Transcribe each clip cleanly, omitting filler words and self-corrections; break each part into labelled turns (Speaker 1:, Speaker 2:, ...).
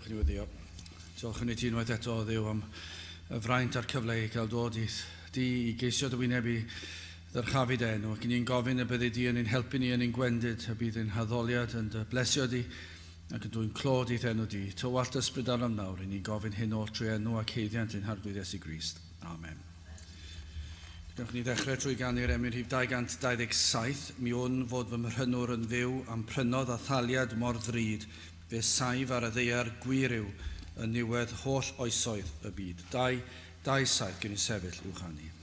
Speaker 1: Diolch yn wedi. Diolch yn ei unwaith eto o Dduw am y fraint a'r cyfle i gael dod i geisio dy wynebu ddyrchafyd enw. Ac ni'n gofyn y bydde di yn ein helpu ni yn ein gwendid, y bydd ein haddoliad yn dy blesio di ac yn dwi'n clod i'th enw di. Tywallt ysbryd ar am nawr, ni'n gofyn hyn o'r trwy enw ac heiddiant ein harglwydd Iesu Grist. Amen. Gwnewch ni ddechrau trwy ganu'r emyn rhif 227. Mi o'n fod fy mrhynwr yn fyw am prynodd a thaliad mor ddrud, fe saif ar y ddeiar gwir yw yn niwedd holl oesoedd y byd. 2:7 gen i sefyll i'w chanu.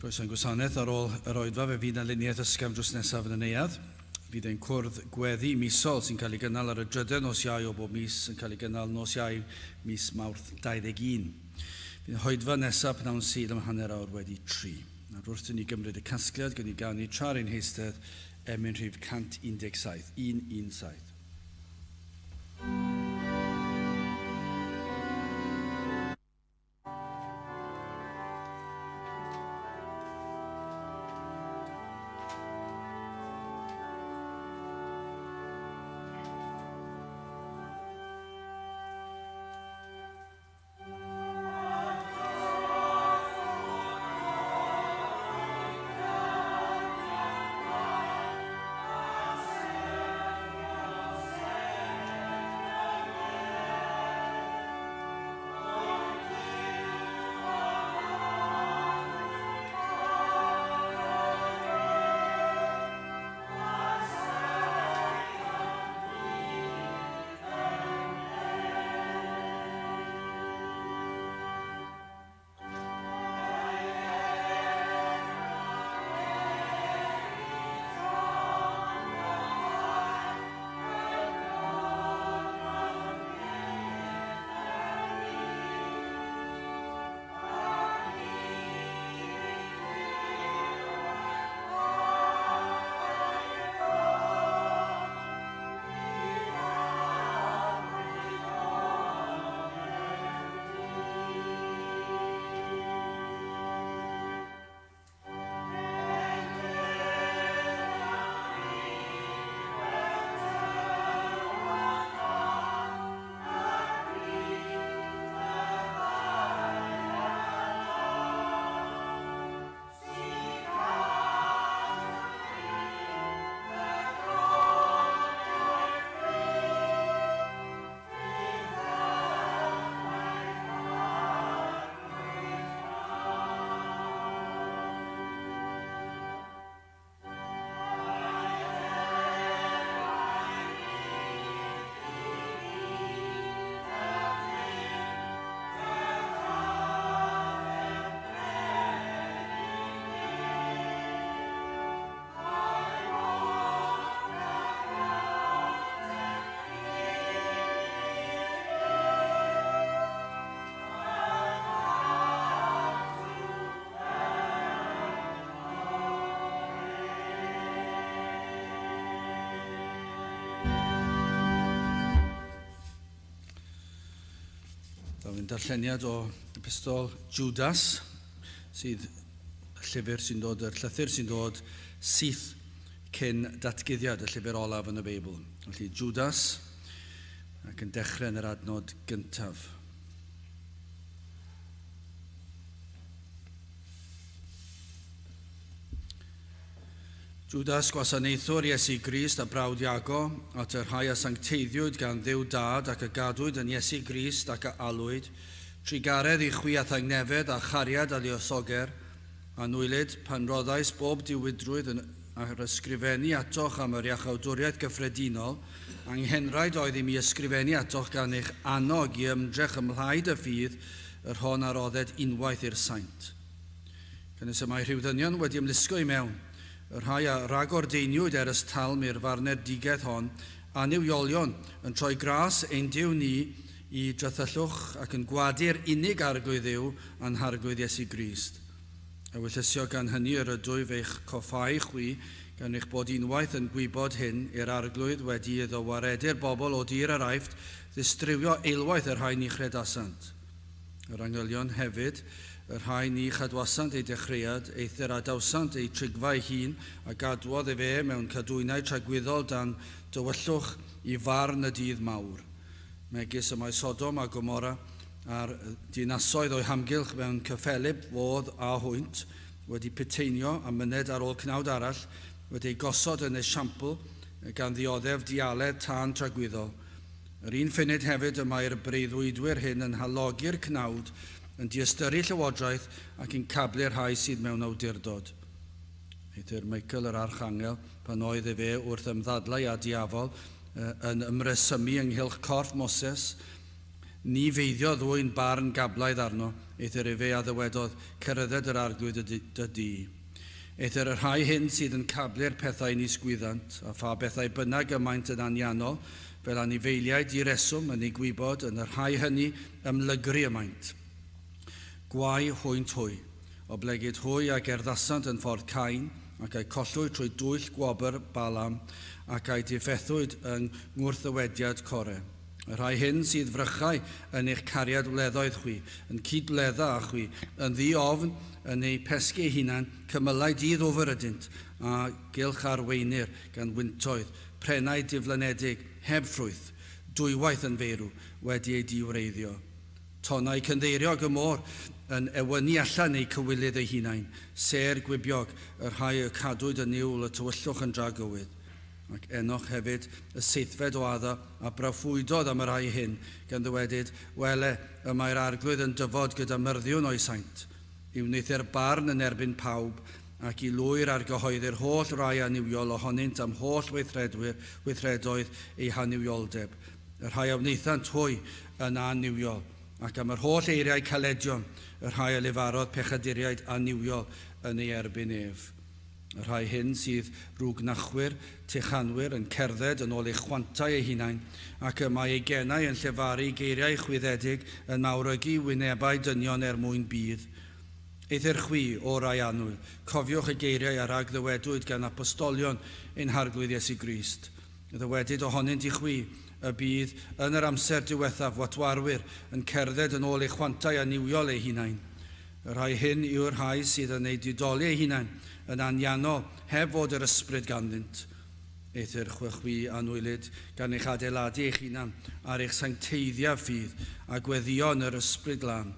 Speaker 1: Croeso'n gwasanaeth ar ôl yr oedfa, fe fydd na luniaeth ysgafn drws nesaf yn y neuadd. Fydd ein cwrdd gweddi misol sy'n cael ei gynnal ar y 3 nos Iau o bob mis yn cael ei gynnal nos Iau mis Mawrth 21. Fydd hoedfa nesaf pnawn sydd am hanner awr wedi 3. A wrth i ni gymryd y casgliad, gan i ganu tra'r ein heistedd emyn rhif 117. 117. Fi'n darlleniad o epistol Judas, sydd llythyr sy'n dod syth cyn datguddiad y llyfr olaf yn y Beibl. Felly Judas, ac yn dechrau yn yr adnod gyntaf. Judas, gwasanaethwr Iesu Grist a brawd Iago, at yr rhai a sancteiddiwyd gan Dduw Dad ac y gadwyd yn Iesu Grist ac a alwyd, trigaredd i chwi a thangnefedd a chariad a liosoger, a nwylid pan roddais bob diwydrwydd ar ysgrifennu atoch am yr iachawdwriaeth gyffredinol, Anghenraid oedd i mi ysgrifennu atoch gan eich annog i ymdrech ymlaid y ffydd yr hon a rodded unwaith i'r saint. Cynnes y mae rhywddynion wedi ymlusgo i mewn, yr rhai a ragordeiniwyd talm i'r farnedigaeth hon, a niwiolion yn troi gras ein Duw ni i drythyllwch ac yn gwadu'r unig arglwydd Dduw a'n harglwydd Iesu Grist. A wyllysio gan hynny yr ydwyf eich coffau chwi gan eich bod unwaith yn gwybod hyn i'r arglwydd wedi iddo waredu'r bobl o dir yr aifft ddistrywio eilwaith yr rhai ni chredasant. Yr angylion hefyd, yr rhai ni chadwasant ei dechreuad, eithir adawsant ei trigfa ei hun a gadwodd fe mewn cadwynau tragwyddol dan dywyllwch i farn y dydd mawr. Megis y mae Sodom a Gomora a'r dinasoedd o'i hamgylch mewn cyffelib, fodd a hwynt wedi piteinio a myned ar ôl cnawd arall wedi gosod yn esiampl gan ddioddef dialed tân tragwyddol. Yr un funud hefyd y mae'r breuddwydwyr hyn yn halogi'r cnawd yn diystyrru llywodraeth ac yn cablu'r rhai sydd mewn awdurdod. Eithir Michael yr Archangel pan oedd fe wrth ymddadlau a diafol yn ymresymu ynghylch corff Moses, ni feiddio ddwy'n barn gablaidd arno, eithir fe a ddywedodd cerdded yr arglwydd y di. Eithir yr rhai hyn sydd yn cablu'r pethau ni sgwyddant, a pha bethau bynnag ymaint yn aniannol, fel anifeiliaid i reswm yn ei gwybod yn yr rhai hynny ymlygru ymaint. Gwai hwynt hwy, o blegyd hwy ac erddasant yn ffordd Cain, ac ei collwyd trwy dwyll gwobr Balam, ac ei diffethwyd yng ngwrthywediad Core. Y rhai hyn sydd frychau yn eich cariad wleddoedd chwi, yn cydledda a chwi, yn ddi-ofn yn ei pesgu hunan, cymylau dydd ofr ydynt, a gylch arweinir gan wyntoedd, prenau diflynedig, heb ffrwyth, dwywaith yn ferw, wedi ei diwreiddio. Tonau cyndeiriog y môr yn ewynu allan ei cywilydd ei hunain, ser gwibiog yr rhai y cadwyd yn niwl y tywyllwch yn dragywydd. Ac Enoch hefyd y seithfed o adda a brawffwydodd am yr rhai hyn, gan ddywedyd, wele y mae'r arglwydd yn dyfod gyda myrddio'n o'i saint, i wneithio'r barn yn erbyn pawb, ac i lwyr ar gyhoeddi'r holl rai aniwiol ohonynt am holl weithredoedd ei haniwioldeb. Y rhai a wneithant hwy yn aniwiol, ac am yr holl eiriau caledion, y rhai a lefarodd pechaduriaid aniwiol yn ei erbyn ef. Y rhai hyn sydd rwgnachwyr, techanwyr yn cerdded yn ôl eich chwantau ei hunain, ac y mae ei genau yn llefaru geiriau chwyddedig yn mawrygu wynebau dynion mwyn bydd. Eithir chwi o rai anwyl, cofiwch y geiriau a ragddywedwyd gan apostolion ein harglwydd Iesu Grist. Ddywedyd ohonynt i chwi y bydd yn yr amser diwethaf watwarwyr yn cerdded yn ôl eich chwantau aniwiol ei hunain. Y rhai hyn yw'r rhai sydd yn ei didoli ei hunain, yn aniannol, heb fod yr ysbryd ganddynt. Eithir chwi anwylid gan eich adeiladu eich hunan ar eich sancteiddia ffydd a gweddion yr ysbryd lan.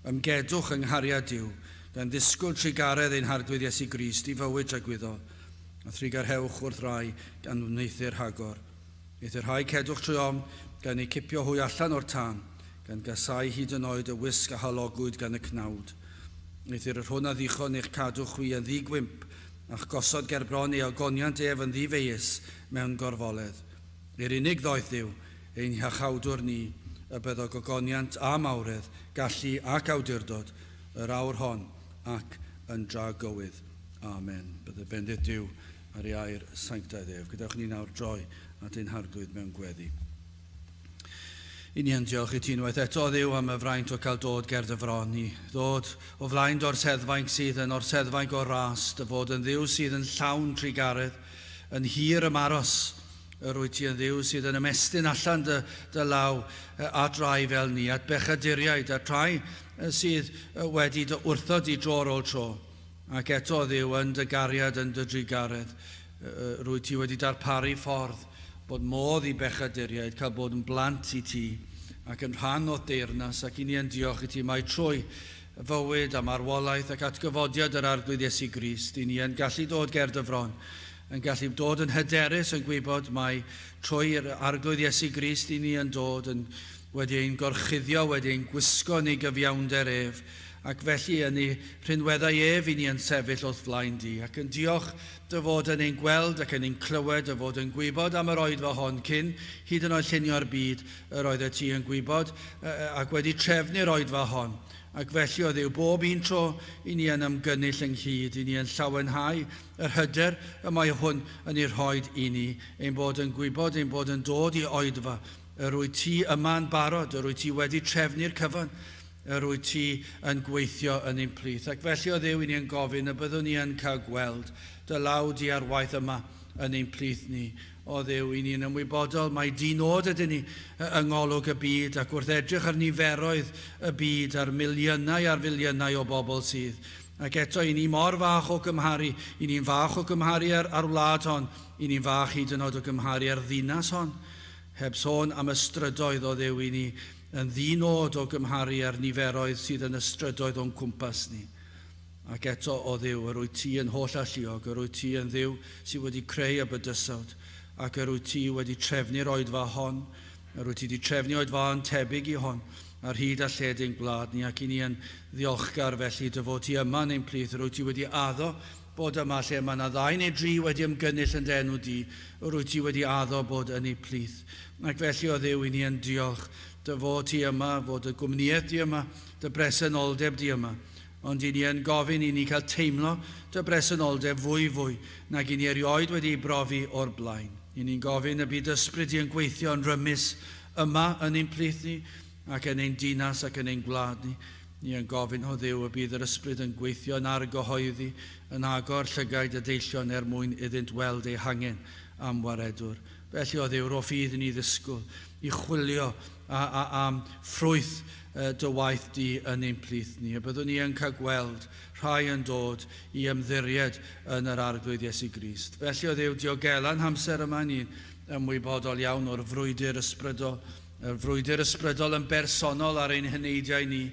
Speaker 1: Ymgedwch yng nghariad Duw, gan ddisgwyl trigaredd ein harglwydd Iesu Grist i fywyd tragwyddol, a thrigarhewch wrth rai gan wneithir hagor. Eithir rhai cedwch trwy ofn gan ei cipio hwy allan o'r tân, gan gasau hyd yn oed y wisg a halogwyd gan y cnawd. Eithir yr hwn a ddichon eich cadw chwi yn ddigwymp, a'ch gosod gerbron ei ogoniant ef yn ddifeus mewn gorfoledd. I'r unig ddoeth Dduw, ein hiachawdwr ni, y byddog ogoniant a mawredd, gallu ac awdurdod, yr awr hon ac yn dragywydd. Amen. Bydd y bendith Duw ar ei air sanctaidd ef. Gydewch ni nawr droi at ein harglwydd mewn gweddi. I ni yn diolch i ti unwaith eto, Dduw, am y fraint o cael dod ger dy fron, i ddod o flaen dorseddfaint sydd yn orseddfaint o ras, dy fod yn Dduw sydd yn llawn trigaredd, yn hir ymaros, Rwyt ti yn ddiw sydd yn ymestyn allan dy law at rai fel ni, at bechaduriaid, at rai sydd wedi dy wrthod i dro ar ôl tro. Ac eto ddiw yn dy gariad, yn dy drigaredd. Rwyt ti wedi darparu ffordd bod modd i bechaduriaid cael bod yn blant i ti ac yn rhan o deyrnas, ac i ni yn diolch i ti mai trwy fywyd a marwolaeth ac atgyfodiad yr arglwydd Iesu Grist, i ni yn gallu dod ger dy fron, yn gallu dod yn hyderus yn gwybod mai trwy'r arglwydd Iesu Grist i ni yn dod yn wedi ein gorchuddio, wedi ein gwisgo yn ei gyfiawnder ef, ac felly yn ei rhinweddau ef i ni yn sefyll wrth flaen di, ac yn diolch dy fod yn ein gweld ac yn ein clywed, dy fod yn gwybod am yr oedfa hon cyn hyd yn oed llunio'r byd yr oedd y ti yn gwybod ac wedi trefnu'r oedfa hon. Ac felly o ddiw bob un tro i ni yn ymgynnull ynghyd, i ni yn llawenhau yr hyder y mae hwn yn ei rhoid i ni, ein bod yn gwybod, ein bod yn dod i oedfa, yr wyt ti yma'n barod, yr wyt ti wedi trefnu'r cyfan, yr wyt ti yn gweithio yn ein plith. Ac felly o ddiw i ni yn gofyn y byddwn ni yn cael gweld dy law di ar waith yma yn ein plith ni. O ddiw, i ni'n ymwybodol mae dinod ydyn ni yng ngolwg y byd, ac wrth edrych ar niferoedd y byd, ar filiynau o bobl sydd. Ac eto i ni mor fach o gymharu, i ni'n fach o gymharu ar wlad hon, i ni'n fach hyd yn oed o gymharu ar ddinas hon. Heb sôn am ystrydoedd o ddiw, i ni yn ddinod o gymharu ar niferoedd sydd yn ystrydoedd o'n cwmpas ni. Ac eto o ddiw, yr wyt ti yn holl alluog, yr wyt ti yn ddiw sydd wedi creu y bydysawd, ac yr wyt ti wedi trefnu'r oedfa hon, yr wyt ti wedi trefnu oedfa yn tebyg i hon, ar hyd a lled ein gwlad ni, ac i ni yn ddiolchgar felly dy fod ti yma yn ein plith, yr wyt ti wedi addo bod yma lle mae yna 2 neu 3 wedi ymgynnull yn enw di, yr wyt ti wedi addo bod yn ei plith. Ac felly o ddiw i ni yn diolch dy fod ti yma, fod y gwmnïaeth di yma, dy bresenoldeb di yma, ond i ni yn gofyn i ni cael teimlo dy bresenoldeb fwy nag i ni erioed wedi brofi o'r blaen. I ni'n gofyn y bydd ysbryd i yn gweithio yn rymus yma yn ein plith ni ac yn ein dinas ac yn ein gwlad ni. Ni yn gofyn o ddiw y bydd yr ysbryd yn gweithio yn argyhoeddi, yn agor llygaid y deillion mwyn iddynt weld ei hangen am waredwr. Felly o ddiw, ro ffydd ni ddisgwyl i chwilio am ffrwyth dy waith di yn ein plith ni. A byddwn ni yn cael gweld rhai yn dod i ymddiried yn yr arglwydd Iesu Grist. Felly o ddiw, diogelan hamser yma ni'n ymwybodol iawn o'r frwydr ysbrydol, y frwydr ysbrydol yn bersonol ar ein hyneidiau ni,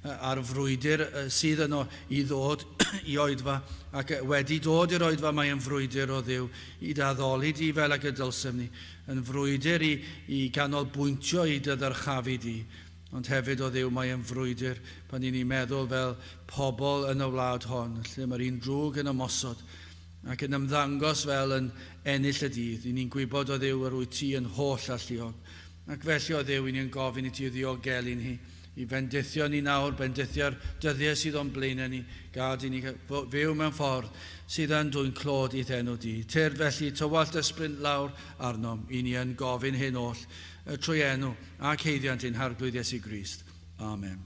Speaker 1: a'r frwydr sydd yno i ddod i oedfa, ac wedi dod i'r oedfa mae yn frwydr o ddiw i daddoli di fel ac y dylsem ni, yn frwydr i ganolbwyntio i dy ddyrchafu di, ond hefyd o ddiw mae yn frwydr pan i ni'n meddwl fel pobl yn y wlad hon, lle mae'r un drwg yn ymosod ac yn ymddangos fel yn ennill y dydd. I ni'n gwybod o ddiw yr wyt ti yn holl alluog, ac felly o ddiw i ni'n gofyn i ti ddiogelu ni, i bendithio ni nawr, bendithio'r dyddiau sydd o'n blaenau ni, gad i ni fyw mewn ffordd sydd yn dwy'n clod i ddenw di. Tyrd felly tywallt ysbryd lawr arnom, i ni yn gofyn hyn oll, trwy enw ac heiddiant ein harglwydd Iesu Grist. Amen.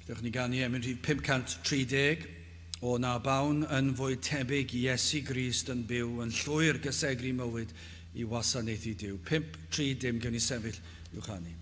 Speaker 1: Rydych ni gan i Emyn 530 o na bawn yn fwy tebyg i Iesu Grist yn byw yn llwyr gysegri mywyd i wasanaethu Duw. 530 gan i sefyll i'w chanu.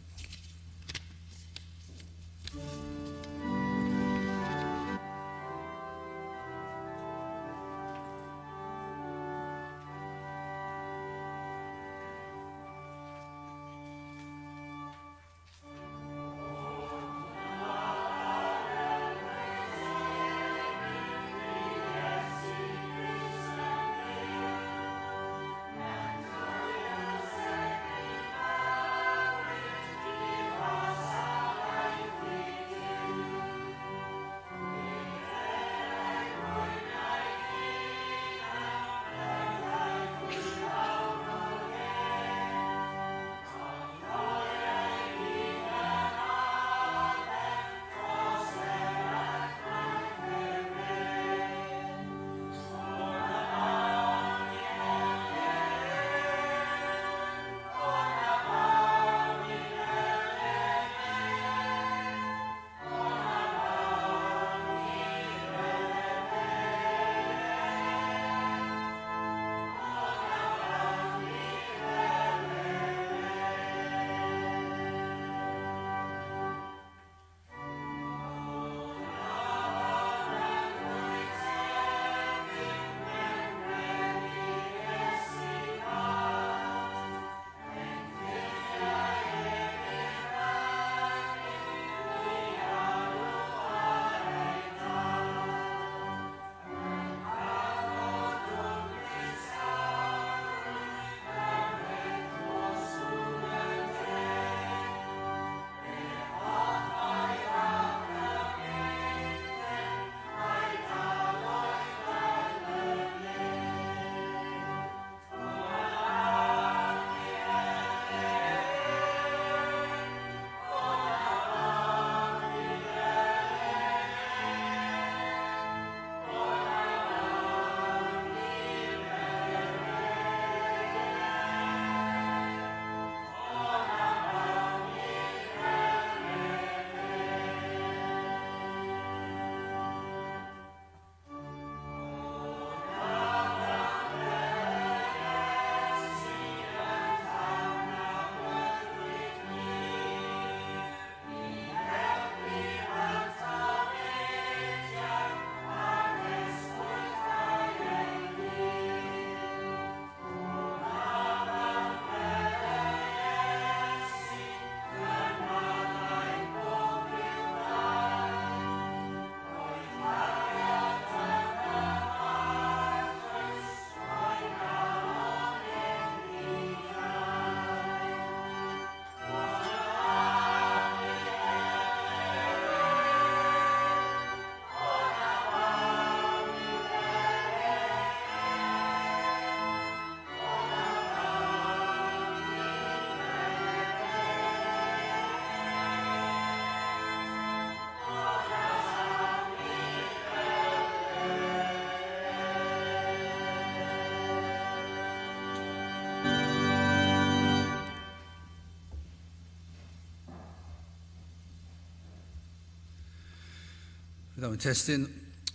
Speaker 1: Byddwn yn testyn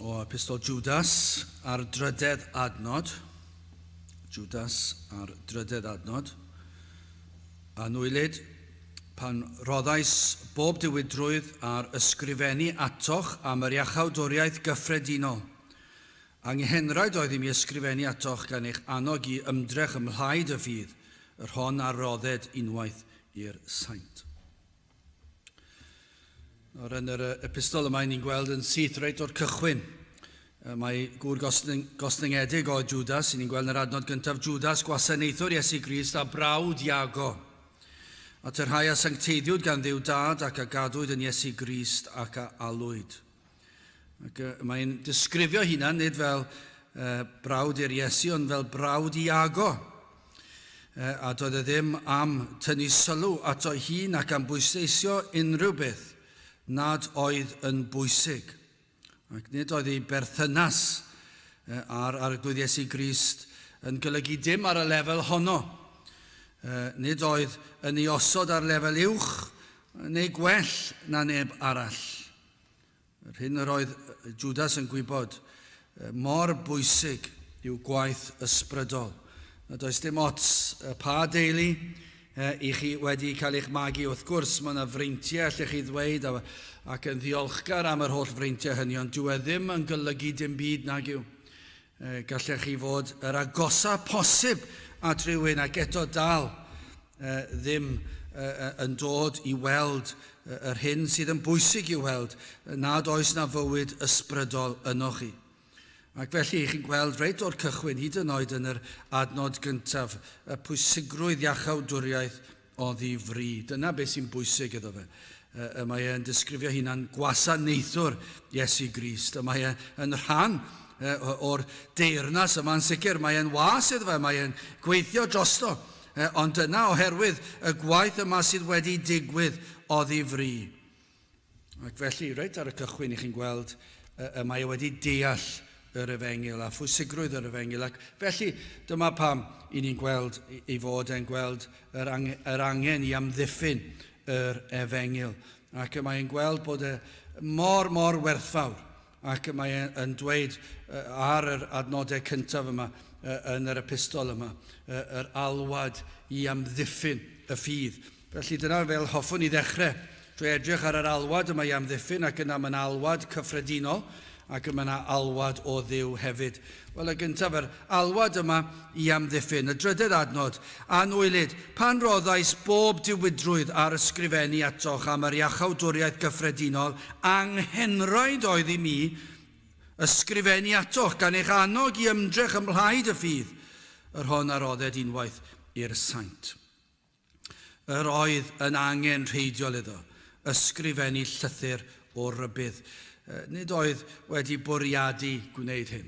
Speaker 1: o epistol Judas ar drydedd adnod. Judas ar drydedd adnod. A nwylid pan roddais bob diwydrwydd ar ysgrifennu atoch am yr iachawdwriaeth gyffredinol. Anghenraid oedd i mi ysgrifennu atoch gan eich annog i ymdrech ymlaid y fydd, yr hon ar rodded unwaith i'r saint. Yn yr epistol yma ni'n gweld yn syth reit o'r cychwyn. Mae gŵr gostyngiedig o Judas, ni'n gweld yn yr adnod gyntaf, Judas gwasanaethwr Iesu Grist a brawd Iago. A tyrhau a sancteiddiwyd gan Dduw Dad ac a gadwyd yn Iesu Grist ac a alwyd. Mae'n disgrifio hunan nid fel brawd i'r Iesu, ond fel brawd Iago. A doedd e ddim am tynnu sylw ato hun ac am bwysleisio unrhyw beth nad oedd yn bwysig. Ac nid oedd ei berthynas ar arglwydd Iesu Grist yn golygu dim ar y lefel honno. Nid oedd yn ei osod ar lefel uwch neu gwell na neb arall. Yr hyn yr oedd Judas yn gwybod, mor bwysig yw gwaith ysbrydol. Nad oes dim ots pa deulu i chi wedi cael eich magu. Wrth gwrs, mae yna freintiau allech chi ddweud ac yn ddiolchgar am yr holl freintiau hynny, ond dyw e ddim yn golygu dim byd nag yw. Gallech chi fod yr agosa posib at rhywun ac eto dal ddim yn dod i weld yr hyn sydd yn bwysig i weld, nad oes na fywyd ysbrydol ynoch chi. Ac felly chi'n gweld reit o'r cychwyn hyd yn oed yn yr adnod gyntaf y pwysigrwydd iachawdwriaeth o ddifri. Dyna beth sy'n bwysig iddo fe. Mae e'n disgrifio hunain gwasanaethwr Iesu Grist. Mae e'n rhan o'r deyrnas yma'n sicr. Mae e'n was iddo fe, mae e'n gweithio drosto. Ond dyna oherwydd y gwaith yma sydd wedi digwydd o ddifri. Ac felly, reit ar y cychwyn i chi'n gweld, mae wedi deall yr Efengyl a phwysigrwydd yr Efengyl. Ac felly, dyma pam i ni'n gweld, i fod yn gweld yr angen i amddiffyn yr Efengyl. Ac mae'n gweld bod e mor werthfawr. Ac mae'n dweud ar yr adnodau cyntaf yma, yn yr epistol yma, yr alwad i amddiffyn y ffydd. Felly dyna fel hoffwn i ddechrau. Drwy edrych ar yr alwad yma i amddiffyn, ac yna mae'n alwad cyffredinol, ac yma yna alwad o Dduw hefyd. Wel, y gyntaf, yr alwad yma i amddiffyn. Y drydedd adnod, anwylid, pan roddais bob diwydrwydd ar ysgrifennu atoch am yr iachawdwriaeth gyffredinol, Anghenraid oedd i mi ysgrifennu atoch gan eich annog i ymdrech ymlaid y ffydd, yr hon a rodded unwaith i'r saint. Yr oedd yn angenrheidiol iddo, ysgrifennu llythyr o rybydd. Nid oedd wedi bwriadu gwneud hyn.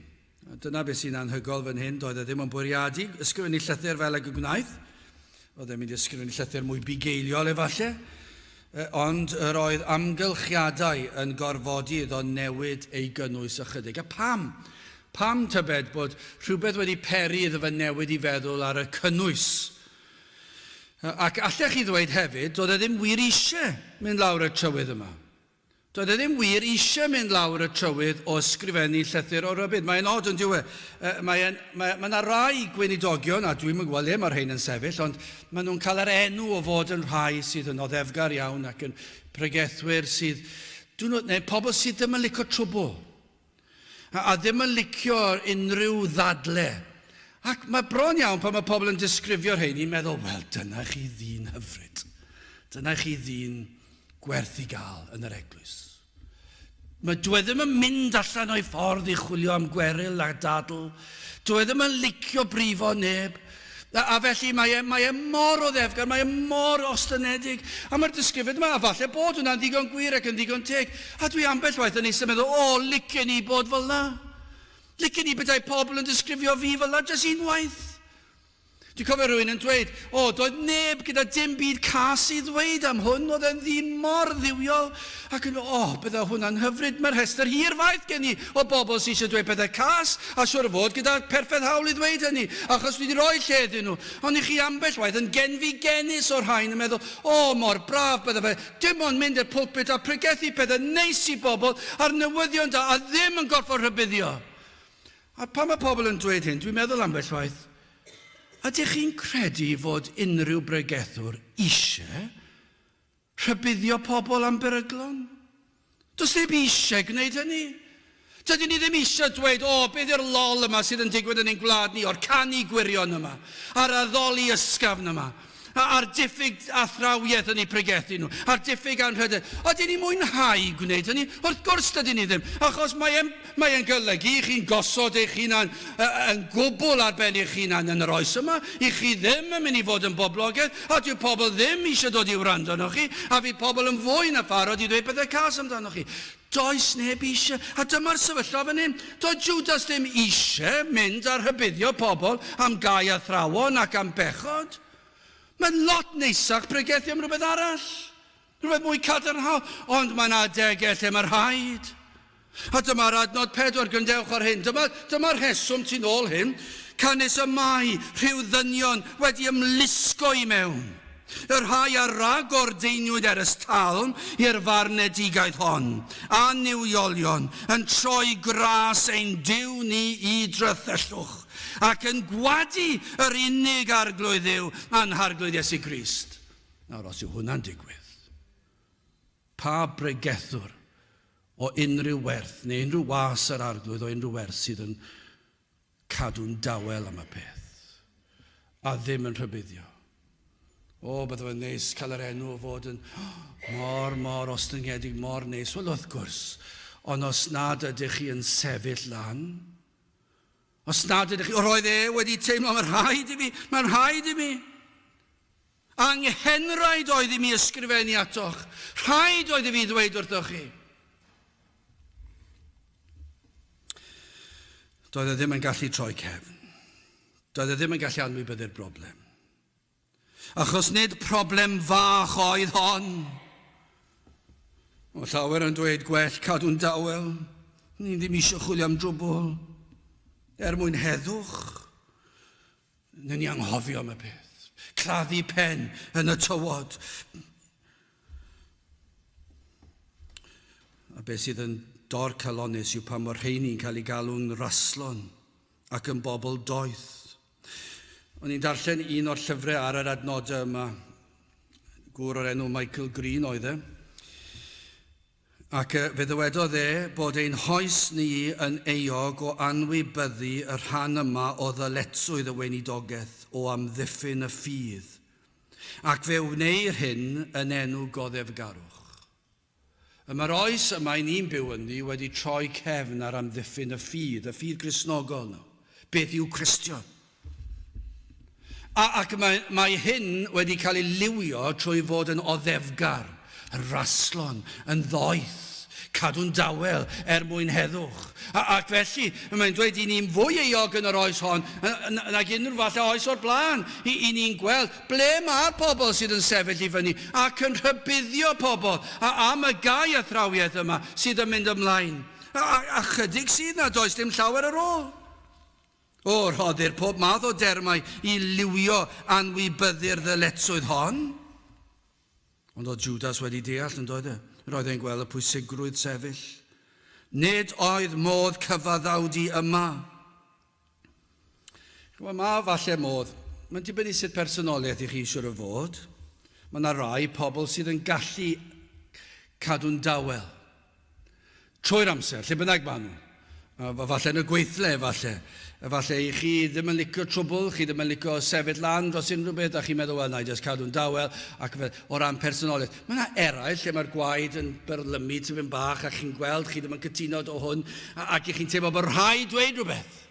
Speaker 1: Dyna beth sy'n anhygoel fan hyn, doedd e ddim yn bwriadu ysgrifennu llythyr fel y gwnaeth. Oedd e'n mynd i ysgrifennu llythyr mwy bugeiliol efallai. Ond yr oedd amgylchiadau yn gorfodi iddo newid ei gynnwys ychydig. A pam? Pam tybed bod rhywbeth wedi peri iddo fe newid i feddwl ar y cynnwys? Ac allech chi ddweud hefyd, doedd e ddim wir eisiau mynd lawr y trywydd yma. Doedd e ddim wir eisiau mynd lawr y trywydd o ysgrifennu llythyr o rybydd. Mae'n od yn diwe. Mae yna rai gweinidogion, a dwi'n gweld le mae'r rhain yn sefyll, ond maen nhw'n cael yr enw o fod yn rhai sydd yn oddefgar iawn ac yn pregethwyr sydd, neu pobl sydd ddim yn licio trwbl. A ddim yn licio unrhyw ddadle. Ac mae bron iawn pan mae pobl yn disgrifio'r rhain, i'n meddwl, wel, dyna chi ddyn hyfryd. Dyna chi ddyn gwerth i gael yn yr eglwys. Dwi ddim yn mynd allan o'i ffordd i chwilio am gweryl a dadl. Dwi ddim yn licio brifo neb. A felly mae e mor o ddefgar, mae e mor ostynedig. A mae'r disgrifiad yma, a falle bod hwnna'n ddigon gwir ac yn ddigon teg. A dwi ambell waith yn eistedd meddwl, licen i bod fel na. Licen i bydau pobl yn disgrifio fi fel na, jyst unwaith. Dwi'n cofio rhywun yn dweud, doedd neb gyda dim byd cas i ddweud am hwn, oedd e'n ddyn mor ddiwiol, ac yn bydda hwnna'n hyfryd, mae'r rhestr hir faith gen i o bobl sy'n eisiau dweud bethau cas, a siwr o fod gyda perffaith hawl i ddweud hynny, achos dwi wedi rhoi lle iddyn nhw. Ond i chi ambell waith yn genus o'r rhain yn meddwl, mor braf bydda fe, dim ond mynd i'r pwlpit a pregethu pethau neis i bobl a'r newyddion da, a ddim yn gorfod rhybuddio. A pan mae pobl yn dweud hyn, dwi'n meddwl ambell waith, ydych chi'n credu fod unrhyw bregethwr eisiau rhybuddio pobl am beryglon? Does ddim eisiau gwneud hynny. Dydyn ni ddim eisiau dweud, beth yw'r lol yma sydd yn digwydd yn ein gwlad ni, o'r canu gwirion yma, a'r addoli ysgafn yma, a'r diffyg athrawiaeth yn ei pregethu nhw, a'r diffyg anrhydedd. Ydyn ni mwynhau gwneud hynny? Wrth gwrs dydyn ni ddim, achos mae'n golygu i chi'n gosod eich hunan yn gwbl ar ben eich hunan yn yr oes yma, i chi ddim yn mynd i fod yn boblogaidd, a dyw pobl ddim eisiau dod i wrando arnoch chi, a fi pobl yn fwy na pharod i ddweud bethau cas amdanoch chi. Does neb eisiau, a dyma'r sefyllfa fan hyn. Doedd Judas ddim eisiau mynd ar rhybuddio pobl am gau athrawon ac am bechod. Mae'n lot neisach pregethu am rhywbeth arall. Rhywbeth mwy cadarnhaol. Ond mae'n adegau lle mae'r rhaid. A dyma'r adnod 4, gandewch ar hyn. Dyma'r rheswm tu ôl hyn. Canis y mai, rhyw ddynion wedi ymlusgo i mewn.
Speaker 2: Yr rhai ar ragor deinwyd talm i'r farnedigaeth hon, a niwiolion yn troi gras ein diw ni I drythellwch, ac yn gwadu yr unig arglwydd Dduw a'n harglwydd Iesu Grist. Nawr, os yw hwnna'n digwydd, pa bregethwr o unrhyw werth neu unrhyw was yr arglwydd o unrhyw werth sydd yn cadw'n dawel am y peth a ddim yn rhybuddio. O, bydde fe'n neis cael yr enw o fod yn mor ostyngiedig, mor neis. Wel, wrth gwrs, ond os nad ydych chi yn sefyll lan, os nad ydych chi, roedd wedi teimlo, mae'n rhaid I mi. Anghenraid oedd I mi ysgrifennu atoch. Rhaid oedd I fi ddweud wrthoch chi. Doedd ddim yn gallu troi cefn. Doedd ddim yn gallu anwybyddu'r broblem. Achos nid problem fach oedd hon. O llawer yn dweud gwell cadw'n dawel. Ni ddim eisiau chwilio am drwbl. Mwyn heddwch. Ni anghofio am y peth. Claddu pen yn y tywod. A beth sydd yn dor calonus yw pan mor rheini'n cael ei galw'n raslon ac yn bobl doeth. O'n i'n darllen un o'r llyfrau ar yr adnodau yma. Gŵr o'r enw Michael Green oedd e. Ac fe ddywedodd bod ein hoes ni yn euog o anwybyddu y rhan yma o ddyletswydd y weinidogaeth o amddiffyn y ffydd. Ac fe wneir hyn yn enw goddefgarwch. Mae'r oes yma I ni'n byw ynddi wedi troi cefn ar amddiffyn y ffydd Gristnogol. Beth yw Cristion? Ac mae hyn wedi cael ei liwio trwy fod yn oddefgar, yn raslon, yn ddoeth, cadw'n dawel mwyn heddwch. Ac felly, mae'n dweud I ni'n fwy euog yn yr oes hon, nag unrhyw falle oes o'r blaen. I ni'n gweld ble mae'r pobl sydd yn sefyll I fyny, ac yn rhybuddio pobl, am y gau athrawiaeth yma sydd yn mynd ymlaen. A chydig sydd na, does dim llawer ar ôl. O, rhoddir pob math o dermau I liwio anwybyddu'r ddyletswydd hon. Ond oedd Judas wedi deall yn doedd e. Roedd e'n gweld y pwysigrwydd sefyll. Nid oedd modd cyfaddawdi yma. Mae falle modd. Mae'n dibynnu sut personoliaeth I chi siwr o fod. Mae yna rai pobl sydd yn gallu cadw'n dawel. Trwy'r amser, lle bynnag maen nhw. Falle yn y gweithle, falle. Falle I chi ddim yn licio trwbl, chi ddim yn licio sefyll lan dros unrhyw beth, a chi'n meddwl, wel, na I just cadw'n dawel, ac o ran personoliaeth. Mae yna eraill lle mae'r gwaed yn berlymu tipyn bach, a chi'n gweld, chi ddim yn cytuno o hwn, ac chi'n teimlo bod rhaid dweud rhywbeth.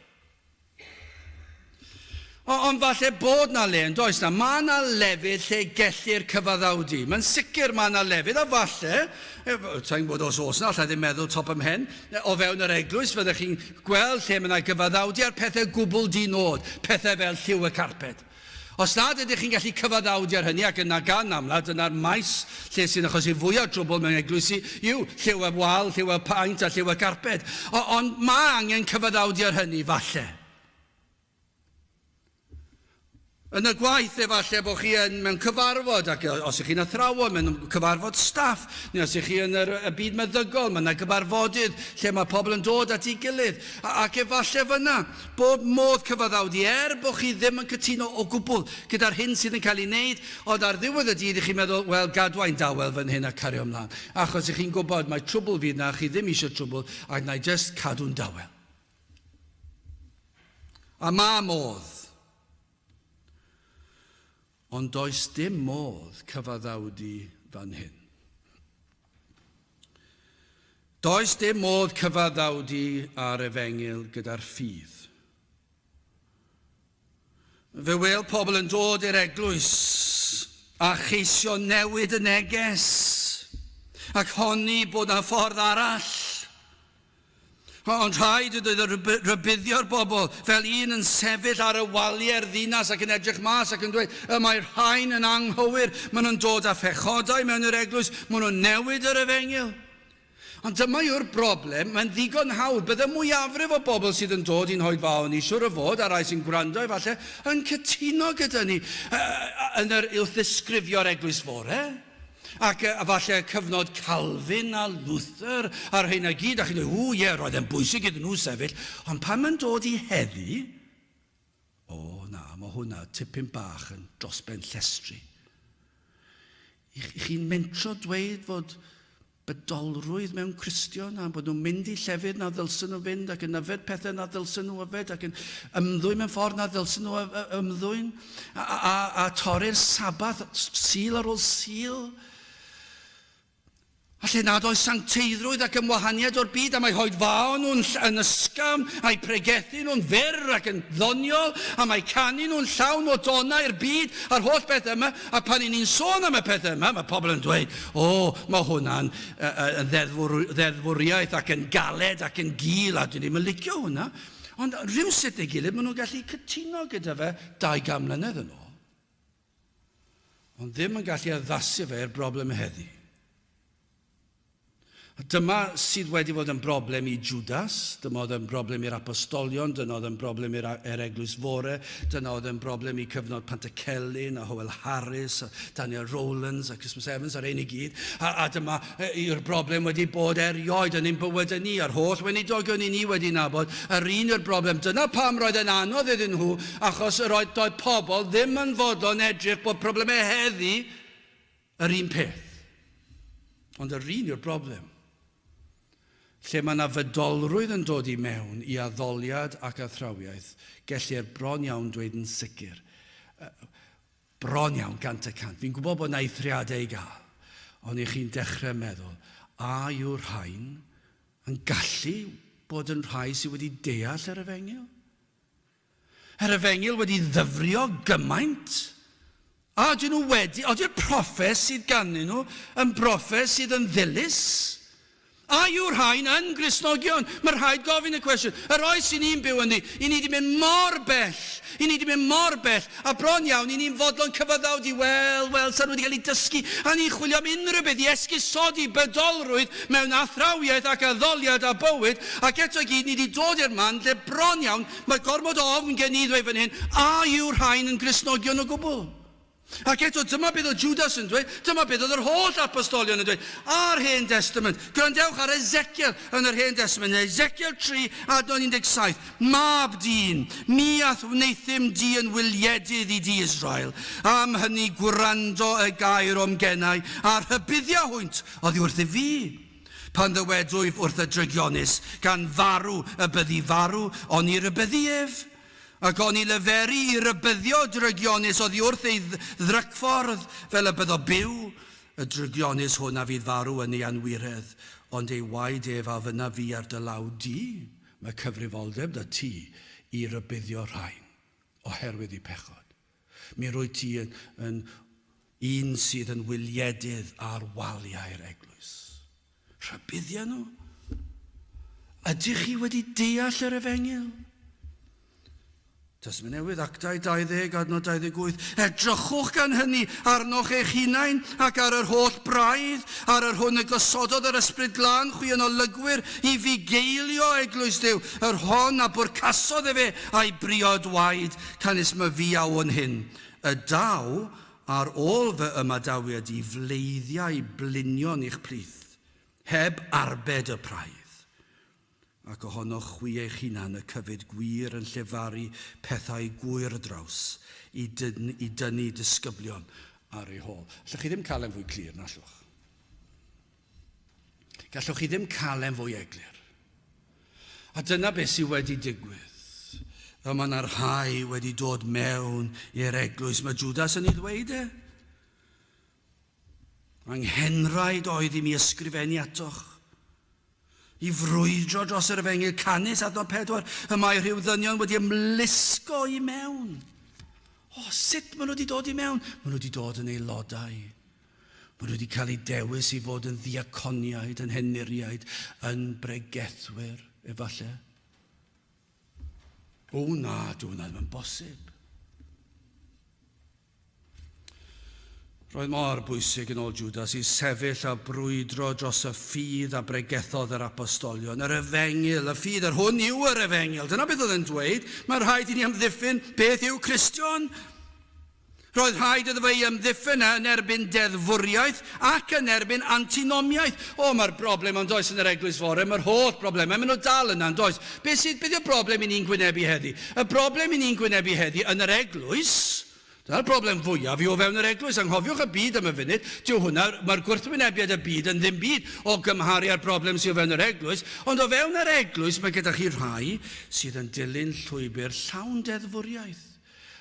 Speaker 2: Ond falle bod na le, yn does na, mae na lefydd lle gellir cyfaddawdi. Mae'n sicr mae na lefydd, a falle, ta'n bod os na, lle ddim meddwl top ym mhen, o fewn yr eglwys, fyddech chi'n gweld lle mae na gyfaddawdi ar pethau gwbl dinod, pethau fel lliw y carped. Os nad ydych chi'n gallu cyfaddawdi ar hynny, ac yna gan amlad, yna'r maes lle sy'n achosi fwy o drwbl mewn eglwysi, yw lliw y wal, lliw y paent a lliw y carped. Ond mae angen cyfaddawdi ar hynny, falle. Yn y gwaith efallai bod chi mewn cyfarfod, ac os ych chi'n athrawon, mewn cyfarfod staff, neu os ych chi yn y byd meddygol, mae yna gyfarfodydd lle mae pobl yn dod at ei gilydd. Ac efallai fyna, bod modd cyfaddawdi bod chi ddim yn cytuno o gwbl gyda'r hyn sydd yn cael ei wneud, ond ar ddiwedd y dydd ych chi'n meddwl, wel, gadwain dawel fan hyn a cario ymlaen. Achos ych chi'n gwybod mae trwbl fydd na, chi ddim eisiau trwbl, ac na I just cadw'n dawel. A mae modd. Ond does dim modd cyfaddawdi fan hyn. Does dim modd cyfaddawdi ar Efengyl gyda'r ffydd. Fe wel pobl yn dod i'r eglwys a cheisio newid y neges ac honni bod na ffordd arall. Ond rhaid ydy rybuddio'r bobl fel un yn sefyll ar y waliau'r ddinas ac yn edrych mas ac yn dweud mae'r rhain yn anghywir, maen nhw'n dod â phechodau mewn yr eglwys, maen nhw'n newid yr Efengyl. Ond dyma yw'r broblem, mae'n ddigon hawdd. Bydde mwyafrif o bobl sydd yn dod i'n hoedfaw ni, siwr o fod, a rai sy'n gwrando efallai, yn cytuno gyda ni yn yr wrth-ddisgrifio'r eglwys fore. Ac efallai cyfnod Calvin a Luther a'r hyn a gyd, a chi'n dweud, roedd e'n bwysig iddyn nhw sefyll. Ond pan mae'n dod i heddi, mae hwnna tipyn bach yn dros ben llestri. Chi'n mentro dweud fod bydolrwydd mewn Cristion a bod nhw'n mynd i llefydd na ddylsyn nhw fynd ac yn yfed pethau na ddylsyn nhw yfed ac yn ymddwyn mewn ffordd na ddylsyn nhw ymddwyn a torri'r sabath sil ar ôl sil. A lle nad oes sancteiddrwydd ac ymwahaniad o'r byd a mae hoedfaw nhw'n yn ysgafn a'i pregethu nhw'n fyr ac yn ddoniol a mae canu nhw'n llawn o donau'r byd a'r holl beth yma a pan ni'n sôn am y pethau yma mae pobl yn dweud mae hwnna'n ddeddfwriaeth ac yn galed ac yn gul a dyn ni'n licio hwnna ond rhywsut ei gilydd maen nhw'n gallu cytuno gyda fe 200 mlynedd yn ôl ond ddim yn gallu addasu fe'r broblem heddi. Dyma sydd wedi fod yn broblem i Judas, dyma oedd yn broblem i'r apostolion, dyna oedd yn broblem i'r eglwys fore, dyna oedd yn broblem i cyfnod Pantycelyn a Hywel Harris, a Daniel Rowlands a Christmas Evans a'r ein i gyd. A dyma yw'r broblem wedi bod erioed yn ein bywydau ni, a'r holl weinidogion i ni wedi nabod. Yr un yw'r broblem, dyna pam roedd yn anodd iddyn nhw, achos roedd pobl ddim yn fodlon edrych bod problemau heddi yr un peth. Ond yr un yw'r broblem. Lle mae yna fydolrwydd yn dod i mewn i addoliad ac athrawiaeth, gellir bron iawn dweud yn sicr. Bron iawn, 100%. Fi'n gwybod bod yna eithriadau i gael, ond i chi'n dechrau meddwl, a yw'r rhain yn gallu bod yn rhai sydd wedi deall yr Efengyl? Yr Efengyl wedi ddyfrio gymaint? A dyn nhw wedi, oeddi'r proffes sydd ganddyn nhw yn proffes sydd yn ddilys? A yw'r rhain yn Gristnogion? Mae rhaid gofyn y cwestiwn. Yr oes i ni'n byw yn ni, i ni wedi mynd mor bell, a bron iawn, i ni'n fodlon cyfaddawdi, wel, sa'n nhw wedi cael ei dysgu, a ni'n chwilio am unrhyw beth i esgusodi bydolrwydd mewn athrawiaeth ac addoliad a bywyd, ac eto gyd ni wedi dod i'r man, lle bron iawn, mae gormod o ofn gen i ddweud fan hyn, a yw'r rhain yn Gristnogion o gwbl? Ac eto, dyma beth o Judas yn dweud, dyma beth oedd yr holl apostolion yn dweud. A'r Hen Testament, gwrandewch ar Ezekiel yn yr Hen Testament, Ezekiel 3 adnod 17. Mab dyn, mi ath wneithym di yn wyliedydd i di Israel. Am hynny gwrando y gair o'm gennau, a'r hybyddia hwynt oddi wrth i fi. Pan ddywedwyf wrth y drygionus, gan farw y byddi farw, ond i'r byddief. Ac o'n i leferi i rybyddio drygionus oddi wrth ei ddrycffordd fel y byddo byw. Y drygionus hwn a fydd farw yn ei anwiredd, ond ei waed ef a fyna fi ar dy law di. Mae cyfrifoldeb dy ti i rybyddio rhain, oherwydd i pechod. Mi rwy ti yn un sydd yn wyliedydd ar waliau'r eglwys. Rybyddio nhw? Ydych chi wedi deall yr Efengyl? Testament Newydd, Actau 20, adnod 28. Edrychwch gan hynny arnoch eich hunain ac ar yr holl braidd, ar yr hwn y gosododd yr ysbryd glân chwi yn olygwyr i fi geilio eglwys Duw, yr hon a bwrcasodd e fe a'i briod waed, canis my fi awn hyn. Y daw ar ôl fy ymadawiad i fleiddiau blinion i'ch plith, heb arbed y braidd. Ac ohonoch chwi eich hunan y cyfyd gwir yn llefaru pethau gwir draws i dynnu disgyblion ar ei hôl. Allwch chi ddim cael e'n fwy clir na allwch. Gallwch chi ddim cael e'n fwy eglur. A dyna beth sydd wedi digwydd. Mae yna rhai wedi dod mewn i'r eglwys. Mae Judas yn ei ddweud e. Anghenraid oedd i mi ysgrifennu atoch. I frwydro dros yr Efengyl canus adnod 4, y mae rhyw ddynion wedi ymlusgo i mewn. Sut maen nhw wedi dod i mewn? Maen nhw wedi dod yn aelodau. Maen nhw wedi cael ei dewis i fod yn ddiaconiaid, yn henuriaid, yn bregethwyr, efallai. Na, dwi'n ddim yn bosib. Roedd mor bwysig yn ôl Judas i sefyll a brwydro dros y ffydd a bregethodd yr apostolion. Yr Efengyl, y ffydd, yr hwn yw yr Efengyl. Dyna beth oedd yn dweud. Mae'n rhaid i ni amddiffyn beth yw Cristion. Roedd rhaid iddo fe i amddiffyn yn erbyn deddfwriaeth ac yn erbyn antinomiaeth. Mae'r broblem yn does yn yr eglwys fore, mae'r holl broblemau, maen nhw dal yna yn does. Beth yw'r broblem i ni'n gwynebu heddi? Y broblem i ni'n gwynebu heddi yn yr eglwys, dyna'r broblem fwyaf i o fewn yr eglwys. Anghofiwch y byd am y funud, mae'r gwrthwynebiad y byd yn ddim byd o gymharu â'r broblem sydd o fewn yr eglwys, ond o fewn yr eglwys mae gyda chi rhai sydd yn dilyn llwybr llawn deddfwriaeth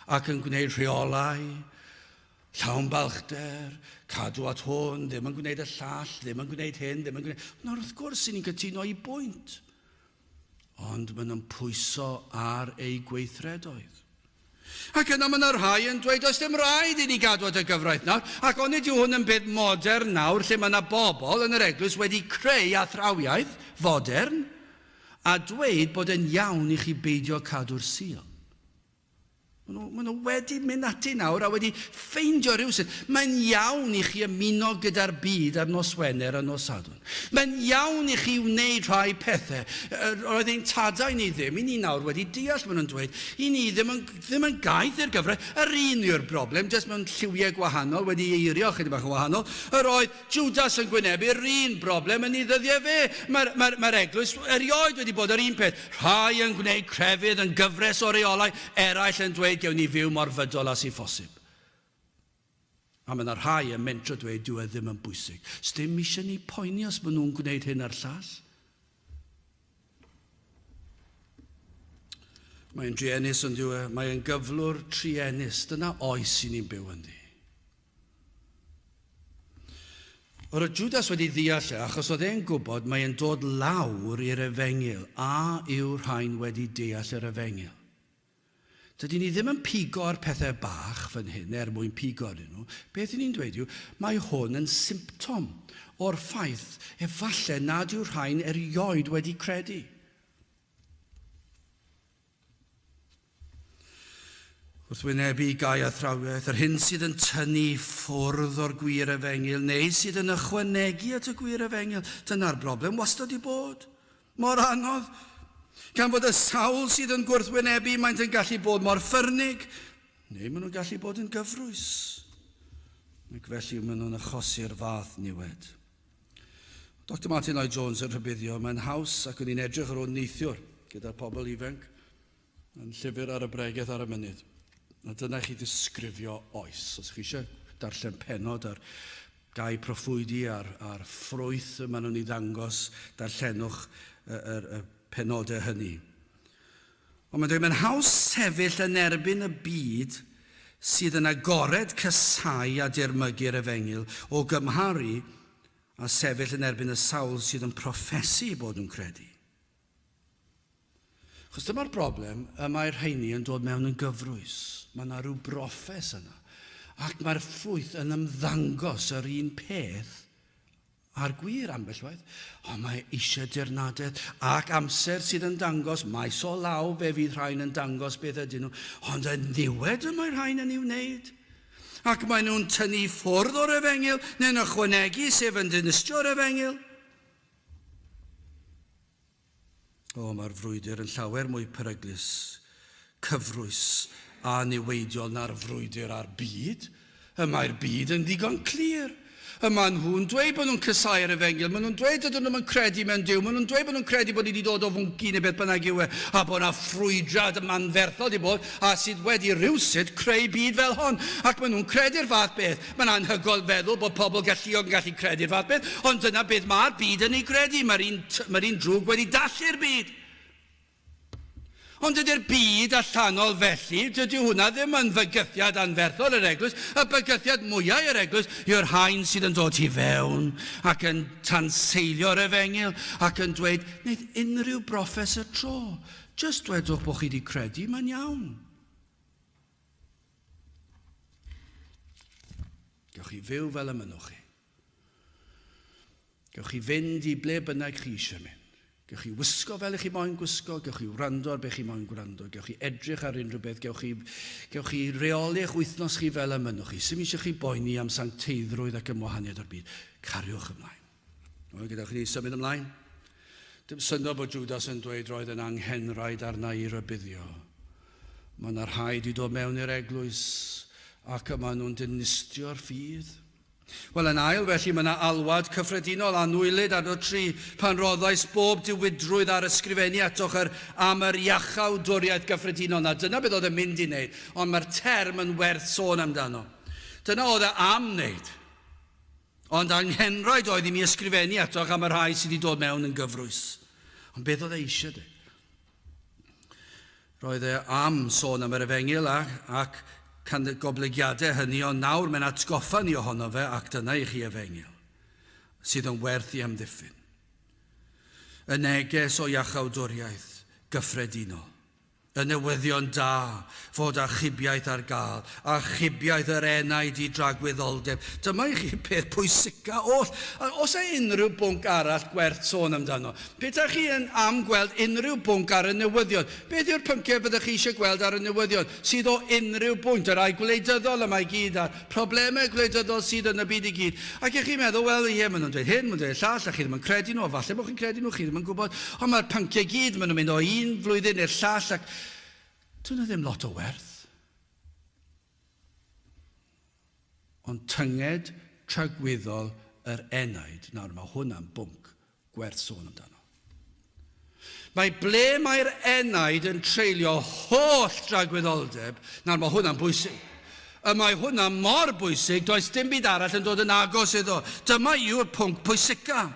Speaker 2: ac yn gwneud rheolau, llawn balchder, cadw at hwn, ddim yn gwneud y llall, ddim yn gwneud hyn, ddim yn gwneud... Nawr wrth gwrs sy'n ni'n cytuno i bwynt, ond maen nhw'n pwyso ar ei gweithredoedd. Ac yna mae'n rhai yn dweud, oes dim rhaid i ni gadw at y gyfraith nawr, ac ond ydy hwn yn beth modern nawr, lle mae yna bobl yn yr eglwys wedi creu athrawiaeth fodern, a dweud bod yn iawn i chi beidio cadw'r sul. Maen nhw wedi mynd ati nawr a wedi ffeindio rhywsyd. Mae'n iawn i chi ymuno gyda'r byd ar nos Wener a nos Sadwrn. Mae'n iawn i chi wneud rhai pethau. Roedd ein tadau ni ddim, i ni nawr wedi deall, maen nhw'n dweud, i ni ddim yn gaeth i'r gyfraith. Yr un yw'r broblem, jyst mewn lliwiau gwahanol, wedi eirio chydig bach yn wahanol. Yr oedd Judas yn gwynebu'r un broblem yn ei ddyddiau fe. Mae'r eglwys erioed wedi bod yr un peth. Rhai yn gwneud crefydd yn gyfres o reolau, eraill yn dweud gewn ni fyw mor fydol as i phosib. A mae yna rhai yn mentro dweud dyw e ddim yn bwysig. Sdim eisiau ni poeni os maen nhw'n gwneud hyn ar llall. Mae'n drienus yn dyw e, mae'n gyflwr trienus. Dyna oes i ni'n byw ynddi. O'r Judas wedi ddeall achos oedd e'n gwybod mae'n dod lawr i'r Efengyl a yw'r rhain wedi deall yr Efengyl. Dydyn ni ddim yn pigo ar pethau bach fan hyn mwyn pigo ar nhw. Beth ni'n dweud yw, mae hwn yn symptom o'r ffaith efallai nad yw'r rhain erioed wedi credu. Wrth wynebu gau athrawiaeth, yr hyn sydd yn tynnu ffwrdd o'r gwir Efengyl, neu sydd yn ychwanegu at y gwir Efengyl, dyna'r broblem wastad i bod. Mor anodd. Gan fod y sawl sydd yn gwrthwynebu, maent yn gallu bod mor ffyrnig, neu maen nhw'n gallu bod yn gyfrwys. Ac felly maen nhw'n achosi'r fath niwed. Dr. Martin Lloyd-Jones yn rhybuddio, mae'n haws ac yn un edrych ar ôl neithiwr gyda'r pobl ifanc yn llyfr ar y bregaeth ar y mynydd. A dyna chi ddisgrifio oes. Os chi eisiau darllen penod ar gau proffwydi a'r ffrwyth maen nhw'n ei ddangos, darllenwch y penodau hynny. Ond mae'n dweud, mae'n haws sefyll yn erbyn y byd sydd yn agored cysau a dirmygu'r Efengyl o gymharu a sefyll yn erbyn y sawl sydd yn proffesu bod yn credu. Chos dyma'r broblem, mae'r rheini yn dod mewn yn gyfrwys. Mae yna rhyw broffes yna. Ac mae'r ffrwyth yn ymddangos yr un peth a'r gwir ambell waith. Mae eisiau dirnadaeth ac amser sydd yn dangos, maes o law fe fydd rhain yn dangos beth ydyn nhw. Ond yn ddiwed mae'r rhain yn ei wneud. Ac maen nhw'n tynnu ffwrdd o'r Efengyl, neu'n ychwanegu sef yn dinistio'r Efengyl. Mae'r frwydr yn llawer mwy peryglus, cyfrwys a niweidiol na'r frwydr a'r byd. Mae'r byd yn ddigon clir. Maen nhw'n dweud bod nhw'n cysau'r Efengyl, maen nhw'n dweud bod nhw'n credu mewn Duw, maen nhw'n dweud bod nhw'n credu bod ni wedi dod o fwnci neu beth bynnag yw e, a bod yna ffrwydrad manferthol wedi bod, a sydd wedi rywsyd creu byd fel hon. Ac maen nhw'n credu'r fath beth. Mae'n anhygoel feddwl bod pobl galluog yn gallu credu'r fath beth, ond dyna beth mae'r byd yn ei credu. Mae'r un drwg wedi dallu'r byd. Ond ydy'r byd allanol felly, dydy hwnna ddim yn fygythiad anferthol yr eglwys. Y bygythiad mwyaf i'r eglwys yw'r rhain sydd yn dod i fewn ac yn tanseilio'r Efengyl ac yn dweud, wneud unrhyw broffes y tro. Just dwedwch bod chi wedi credu, mae'n iawn. Gewch chi fyw fel y mynwch chi. Gewch chi fynd i ble bynnag chi eisiau mynd.
Speaker 1: Gewch chi wisgo fel ych chi moyn gwisgo, gewch chi wrando ar be chi moyn gwrando, gewch chi edrych ar unrhyw beth, gewch chi reoli eich wythnos chi fel y mynwch chi. Sym eisiau chi boeni am sancteiddrwydd ac ymwahaniad o'r byd. Cariwch ymlaen. Gyda chi symud ymlaen. Dim syndod bod Judas yn dweud roedd yn anghenraid arna i rybuddio. Mae yna rhaid i dod mewn i'r eglwys ac yma nhw'n dinistio'r ffydd. Wel, yn ail, felly mae yna alwad cyffredinol anwylid ar y tri pan roddais bob diwydrwydd ar ysgrifennu atoch am yr iachawdwriaeth gyffredinol na. Dyna beth oedd yn mynd i wneud, ond mae'r term yn werth sôn amdano. Dyna oedd e am wneud. Ond Anghenraid oedd i mi ysgrifennu atoch am y rhai sydd wedi dod mewn yn gyfrwys. Ond beth oedd e eisiau de? Roedd e am sôn am yr Efengyl ac can y goblygiadau hynny, ond nawr mae'n atgoffa ni ohono fe ac dyna i chi Efengyl, sydd yn werth i amddiffyn. Y neges o iachawdwriaeth gyffredinol. Y newyddion da fod a chybiaeth ar gael, a chybiaeth yr enaid i dragwyddoldeb. Dyma i chi peth pwysica oll. Os e unrhyw bwnc arall gwerth sôn amdano, beth ydych chi yn am gweld unrhyw bwnc ar y newyddion? Beth yw'r pynciau byddwch chi eisiau gweld ar y newyddion? Sydd o unrhyw bwynt, yr rai gwleidyddol yma i gyd, a'r problemau gwleidyddol sydd yn y byd i gyd. Ac ych chi'n meddwl, wel, ie, maen nhw'n dweud hyn, maen nhw'n dweud llall, a chi ddim yn credu nhw, falle bod chi'n credu nhw, chi ddim yn gwybod. Ond mae'r pynciau gyd, maen nhw'n mynd o un flwyddyn i'r llall, ac dyna ddim lot o werth. Ond tynged tragwyddol yr enaid, nawr mae hwnna'n bwnc gwerth sôn amdano. Mae ble mae'r enaid yn treulio holl dragwyddoldeb, nawr mae hwnna'n bwysig. Mae hwnna mor bwysig, does dim byd arall yn dod yn agos iddo. Dyma yw'r pwnc pwysica.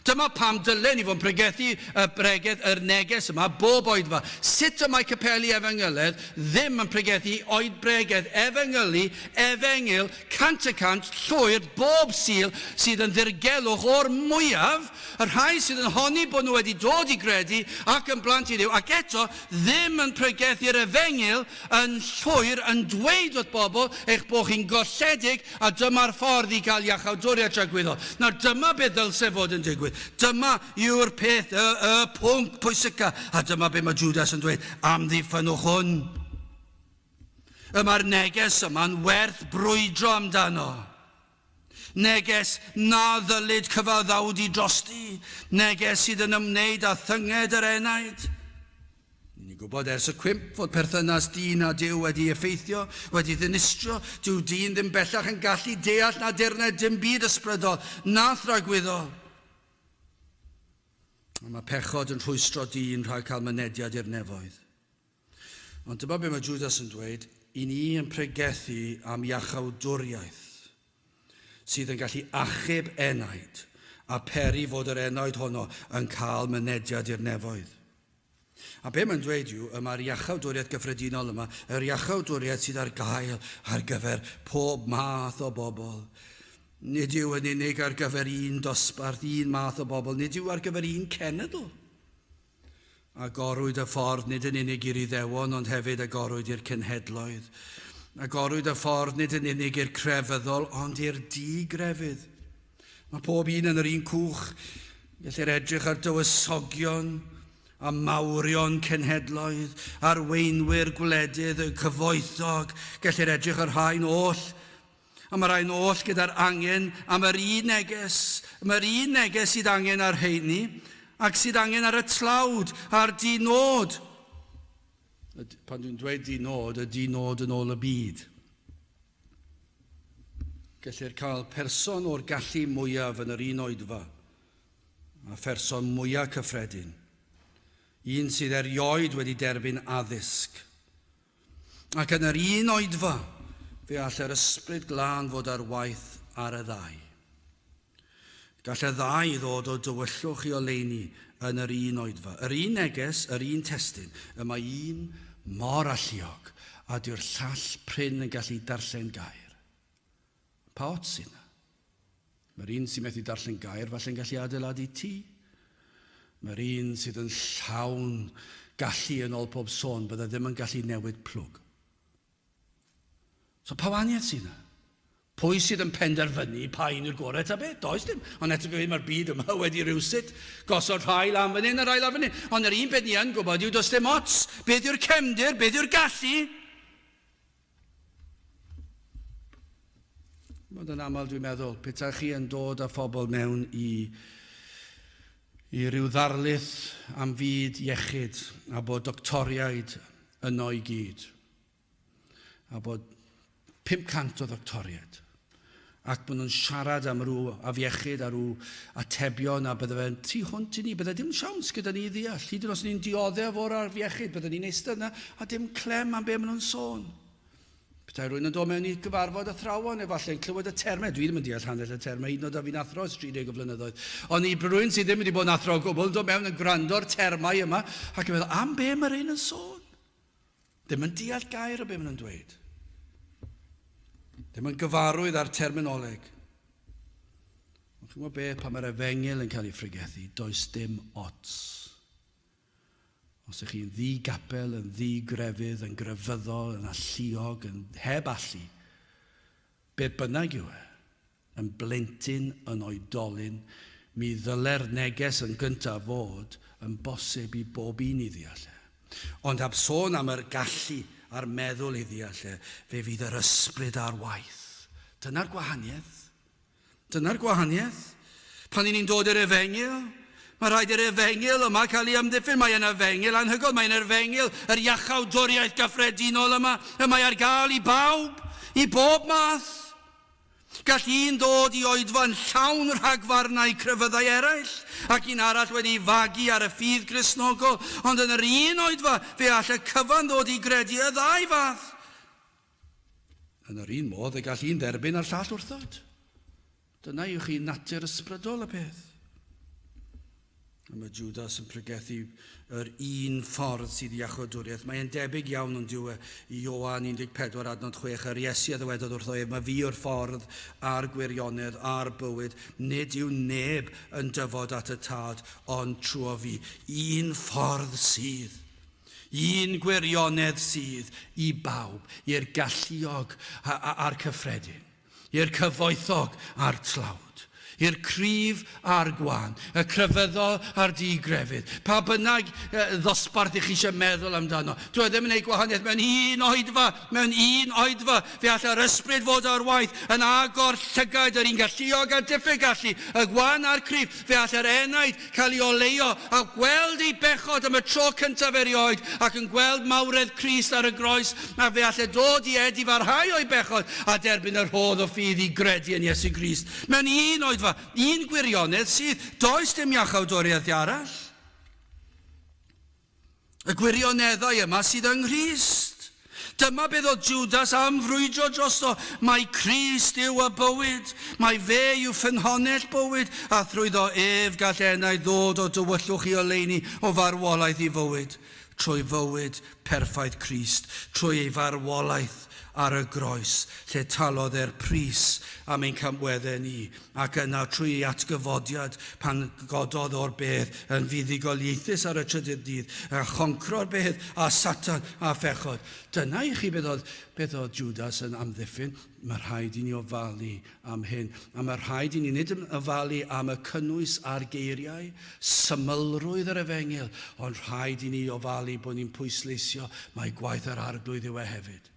Speaker 1: Dyma pam dylen ni fod yn pregethu y bregeth, yr neges yma, bob oedfa. Sut y mae capeli Efengyledd ddim yn pregethu oed bregeth Efengyl, cant y cant, llwyr, bob sil sydd yn ddirgelwch o'r mwyaf, yr rhai sydd yn honni bod nhw wedi dod i gredu ac yn blant i Dduw, ac eto ddim yn pregethu'r Efengyl yn llwyr yn dweud wrth bobl eich bod chi'n golledig a dyma'r ffordd i gael iachawdwriaeth tragwyddol. Nawr dyma beth ddylse fod yn digwydd. Dyma yw'r peth, y pwnc pwysica. A dyma beth mae Judas yn dweud, amddiffynwch hwn. Mae'r neges yma'n werth brwydro amdano. Neges na ddylid cyfaddawdi drosti. Neges sydd yn ymwneud â thynged yr enaid. Ni'n gwybod ers y cwymp fod perthynas dyn a Duw wedi effeithio, wedi ddinistrio. Dyw dyn ddim bellach yn gallu deall na dirned dim byd ysbrydol, na thragwyddol. Mae pechod yn rhwystro dyn rhag cael mynediad i'r nefoedd. Ond dyma beth mae Judas yn dweud, i ni yn pregethu am iachawdwriaeth sydd yn gallu achub enaid a peri fod yr enaid honno yn cael mynediad i'r nefoedd. A be mae'n dweud yw, mae'r iachawdwriaeth gyffredinol yma, yr iachawdwriaeth sydd ar gael ar gyfer pob math o bobl. Nid yw yn unig ar gyfer un dosbarth, un math o bobl, nid yw ar gyfer un cenedl. Agorwyd y ffordd nid yn unig i'r Iddewon, ond hefyd agorwyd i'r cenhedloedd. Agorwyd y ffordd nid yn unig i'r crefyddol, ond i'r digrefydd. Mae pob un yn yr un cwch, gellir edrych ar dywysogion, a mawrion cenhedloedd, arweinwyr gwledydd, y cyfoethog, gellir edrych ar rhain oll, a mae'r rhain oll gyda'r angen am yr un neges. Mae'r un neges sydd angen ar heini, ac sydd angen ar y tlawd, a'r dinod. Pan dwi'n dweud dinod, y dinod yn ôl y byd. Gellir cael person o'r gallu mwyaf yn yr un oedfa, a pherson mwyaf cyffredin. Un sydd erioed wedi derbyn addysg. Ac yn yr un oedfa, fe all yr ysbryd glân fod ar waith ar y ddau. Gall y ddau ddod o dywyllwch i oleuni yn yr un oedfa. Yr un neges, yr un testyn, y mae un mor alluog a dyw'r llall prin yn gallu darllen gair. Pa ot sy'n yna? Mae'r un sy'n methu darllen gair falle'n gallu adeiladu tŷ. Mae'r un sydd yn llawn gallu yn ôl pob sôn bydde ddim yn gallu newid plwg. So pa waniaeth sy'n yna?
Speaker 2: Pwy sydd yn penderfynu pa un yw'r gorau ta beth? Does dim. Ond eto gyda mae'r byd yma wedi rywsut gosod rhai lan fan hyn a rhai lan fan hyn. Ond yr un beth ni yn gwybod yw does dim ots. Beth yw'r cefndir? Beth yw'r gallu? Mae'n yn aml dwi'n meddwl, peta chi yn dod â phobl mewn i ryw ddarlith am fyd iechyd a bod doctoriaid yno i gyd. A bod 500 o doctoriaid. Ac maen nhw'n siarad am rhyw afiechyd a rhyw atebion a bydde fe'n tu hwnt i ni. Bydde dim siawns gyda ni ddeall. Hyd yn os ni'n dioddef o'r afiechyd, bydde ni'n eistedd yna a dim clem am be maen nhw'n sôn. Petai rwy'n yn dod mewn i gyfarfod athrawon, efallai'n clywed y termau. Dwi ddim yn deall hanner y termau, hyd yn oed a fi'n athro ys 30 o flynyddoedd. Ond i rwy'n sydd ddim wedi bod yn athro o gwbl, dod mewn yn gwrando'r termau yma, ac yn meddwl, am be mae'r un yn sôn? Ddim yn deall gair o be maen nhw'n dweud. Ddim yn gyfarwydd ar terminoleg. Ond chi'n gwybod beth, pan mae'r Efengyl yn cael ei ffrigethu, does dim ots. Os ydych chi'n ddi-gapel, yn ddi-grefydd, yn grefyddol, yn alluog, yn heb allu, beth bynnag yw yn blentyn, yn oedolyn, mi ddylai'r neges yn gyntaf fod yn bosib i bob un i ddeall. Ond ab sôn am yr gallu a'r meddwl i ddeall, fe fydd yr ysbryd a'r waith. Dyna'r gwahaniaeth. Dyna'r gwahaniaeth. Pan ni'n dod i'r Efengyl, mae rhaid i'r Efengyl yma cael ei amddiffyn. Mae'n Efengyl anhygoel, mae'n Efengyl yr iachawdwriaeth gyffredinol yma. Mae ar gael i bawb, i bob math. Gall un dod i oedfa'n llawn rhagfarnau crefyddau eraill, ac un arall wedi fagu ar y ffydd Gristnogol, ond yn yr un oedfa, fe all y cyfan ddod i gredu y ddau fath. Yn yr un modd, y gall un derbyn a'r llall wrthod. Dyna yw chi natur ysbrydol y peth. A mae Judas yn pregethu yr un ffordd sydd i achudwriaeth. Mae'n debyg iawn yn diwy i Ioan 14 adnod 6. Yr Iesu a ddywedodd wrtho ef, mae fi yw'r ffordd a'r gwirionedd a'r bywyd. Nid yw neb yn dyfod at y tad, ond trwy fi. Un ffordd sydd. Un gwirionedd sydd i bawb, i'r galluog a'r cyffredin, i'r cyfoethog a'r tlawd. I'r cryf a'r gwan, y crefyddol a'r digrefydd. Pa bynnag ddosbarth i chi eisiau meddwl amdano. Dwi ddim yn gwneud gwahaniaeth mewn un oedfa, fe all yr ysbryd fod ar waith yn agor llygaid yr un galluog a diffyg gallu, y gwan a'r cryf, fe all yr enaid cael ei oleio a gweld ei bechod am y tro cyntaf erioed ac yn gweld mawredd Crist ar y groes, a fe all dod i edif ar rhai o'i bechod a derbyn yr rhodd o ffydd i gredu yn Iesu Grist. Mewn un oedfa, un gwirionedd sydd does dim iachawdwriaeth arall. Y gwirioneddau yma sydd yng Nghrist. Dyma beth oedd Judas am frwydro drosto. Mae Crist yw y bywyd. Mae fe yw ffynhonnell bywyd. A thrwyddo ef gall enaid ddod o dywyllwch i oleuni o farwolaeth i fywyd. Trwy fywyd perffaith Crist. Trwy ei farwolaeth ar y groes, lle talodd e'r pris am ein camweddau ni, ac yna trwy atgyfodiad pan gododd o'r bedd yn fuddigoliaethus ar y trydydd dydd, a choncro'r bedd a Satan a phechod. Dyna i chi beth oedd Judas yn amddiffyn. Mae rhaid i ni ofalu am hyn, a mae rhaid i ni nid ofalu am y cynnwys a'r geiriau, symlrwydd yr Efengyl, ond rhaid i ni ofalu bod ni'n pwysleisio mae gwaith yr arglwydd yw e hefyd.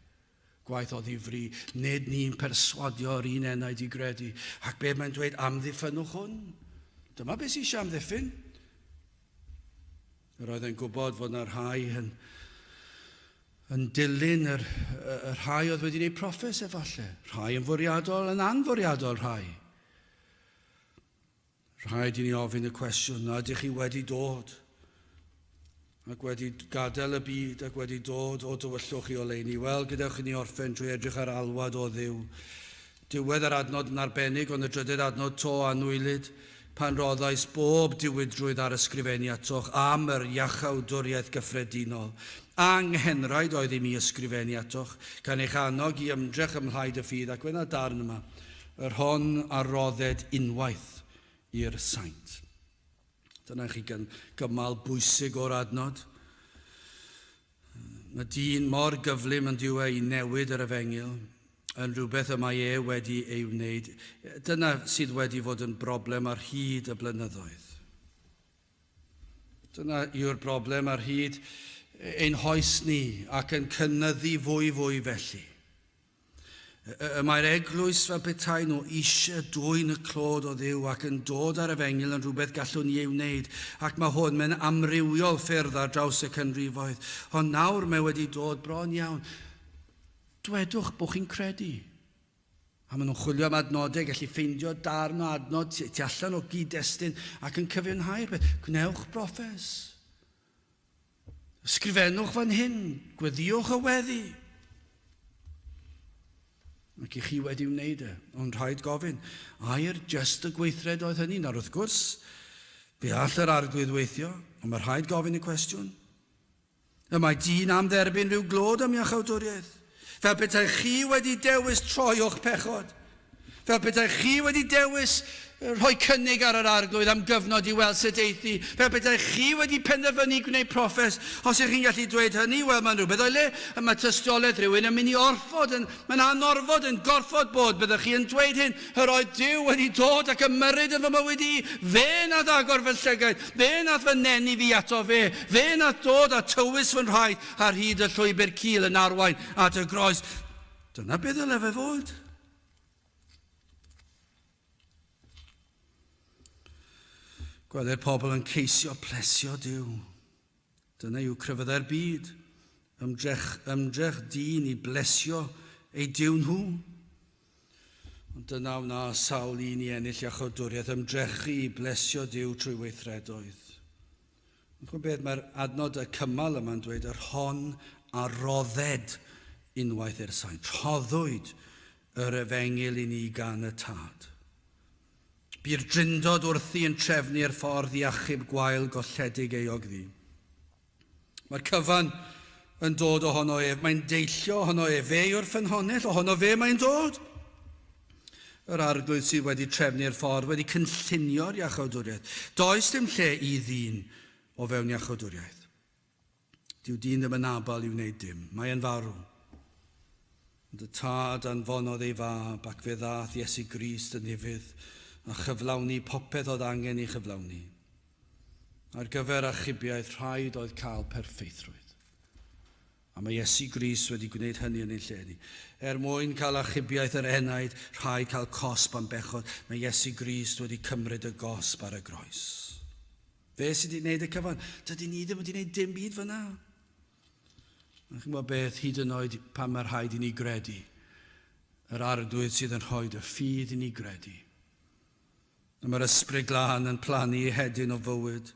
Speaker 2: Gwaith o ddifri, nid ni'n perswadio'r un enaid i gredu. Ac be mae'n dweud, amddiffynwch hwn. Dyma beth sy'n eisiau amddiffyn. Roedd e'n gwybod fod yna rhai yn dilyn yr rhai oedd wedi gwneud proffes efallai. Rhai yn fwriadol, yn anfwriadol rhai. Rhaid i ni ofyn y cwestiwn, na ydych chi wedi dod? Ac wedi gadael y byd ac wedi dod o dywyllwch i oleuni. Wel, gadewch i ni orffen trwy edrych ar alwad o Dduw. Diwedd yr adnod yn arbennig, ond y drydydd adnod to anwylid, pan roddais bob diwydrwydd ar ysgrifennu atoch am yr iachawdwriaeth gyffredinol. Anghenraid oedd i mi ysgrifennu atoch, gan eich annog i ymdrech ymlaid y ffydd, ac wna'r darn yma, yr hon a rodded unwaith i'r saint. Dyna chi gymal bwysig o'r adnod. Mae dyn mor gyflym yn diwy i newid yr Efengyl,
Speaker 1: yn rhywbeth y mae wedi ei wneud. Dyna sydd wedi fod yn broblem ar hyd y blynyddoedd. Dyna yw'r broblem ar hyd ein hoes ni ac yn cynnyddu fwy felly. Mae'r eglwys fel petai nhw eisiau dwyn y clod o Dduw ac yn dod ar Efengyl yn rhywbeth gallwn ni ei wneud, ac mae hwn mewn amrywiol ffyrdd ar draws y canrifoedd. Ond nawr mae wedi dod bron iawn. Dwedwch bod chi'n credu. A maen nhw'n chwilio am adnodau, gallu ffeindio darn o adnod tu allan o gyd-destun ac yn cyfiawnhau'r beth. Gwnewch broffes. Ysgrifennwch fan hyn. Gweddiwch y weddi. Ac i chi wedi wneud ond rhaid gofyn, air just y gweithred oedd hynny, nawr wrth gwrs, fe all yr arglwydd weithio, ond mae rhaid gofyn y cwestiwn. Y mae dyn am dderbyn rhyw glod am iachawdwriaeth, fel petai chi wedi dewis troi o'ch pechod, fel petai chi wedi dewis rhoi cynnig ar yr arglwydd am gyfnod i weld sut eithi, fel petai chi wedi penderfynu gwneud proffes. Os ych chi'n gallu dweud hynny, wel mae'n rhywbeth o'i le, mae tystiolaeth rhywun yn mynd i orfod, mae'n anorfod yn gorfod bod, byddwch chi yn dweud hyn, yr oedd Duw wedi dod ac ymyrryd yn fy mywyd i, fe nath agor fy llygaid, fe nath fy nenu fi ato fe nath dod a tywys fy nrhaid ar hyd y llwybr cul yn arwain at y groes. Dyna beth yle fe fod. Gwedai'r pobl yn ceisio plesio Duw. Dyna yw cryfyddau'r byd. Ymdrech dyn i blesio ei Duw nhw. Ond dyna wna sawl un i ennill iachawdwriaeth, ymdrechu i blesio Duw trwy weithredoedd. Yn beth mae'r adnod y cymal yma'n dweud, yr hon a rodded unwaith i'r saint. Rhoddwyd yr Efengyl i ni gan y tad. By'r drindod wrthi yn trefnu'r ffordd i achub gwael golledig eog ddi. Mae'r cyfan yn dod ohono mae'n deillio ohono fe yw'r ffynhonnell, ohono fe mae'n dod. Yr arglwydd sydd wedi trefnu'r ffordd wedi cynllunio'r iachawdwriaeth. Does dim lle i ddyn o fewn iachawdwriaeth. Dyw dyn ddim yn abal i wneud dim. Mae'n farw. Ond y tad anfonodd ei fab ac fe ddath Iesu Grist yn ifydd a chyflawni popeth oedd angen i chyflawni. Ar gyfer achubiaeth rhaid oedd cael perffeithrwydd. A mae Iesu Grist wedi gwneud hynny yn ei lle ni. Mwyn cael achubiaeth yr enaid, rhaid cael cosb am bechod. Mae Iesu Grist wedi cymryd y gosb ar y groes. Fe sydd wedi gwneud y cyfan. Dydy ni ddim wedi gwneud dim byd fyna. Chi'n gwybod beth hyd yn oed pan mae'r rhaid i ni gredu. Yr arglwydd sydd yn rhoi y ffydd i ni gredu. Mae'r ysbryd glân yn plannu hedyn o fywyd.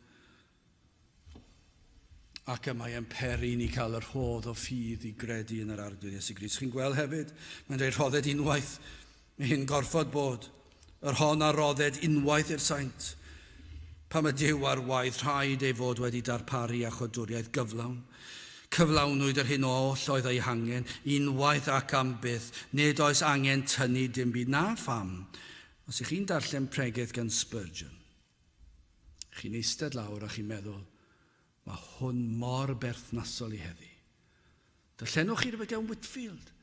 Speaker 1: Ac yma e'n peri ni cael yr hodd o ffydd i gredu yn yr arglwydd Iesu Grist. Chi'n gweld hefyd, mae'n dweud rhodded unwaith. Mae hyn gorfod bod. Yr hon a rodded unwaith i'r saint. Pan mae Duw ar waith, rhaid ei fod wedi darparu a chodwriaeth gyflawn. Cyflawnwyd yr hyn oll oedd ei hangen, unwaith ac am byth. Nid oes angen tynnu dim byd na pham. Os ych chi'n darllen pregaeth gan Spurgeon, chi'n eistedd lawr a chi'n meddwl, mae hwn mor berthnasol i heddi. Darllenwch chi rhywbeth gan Whitfield.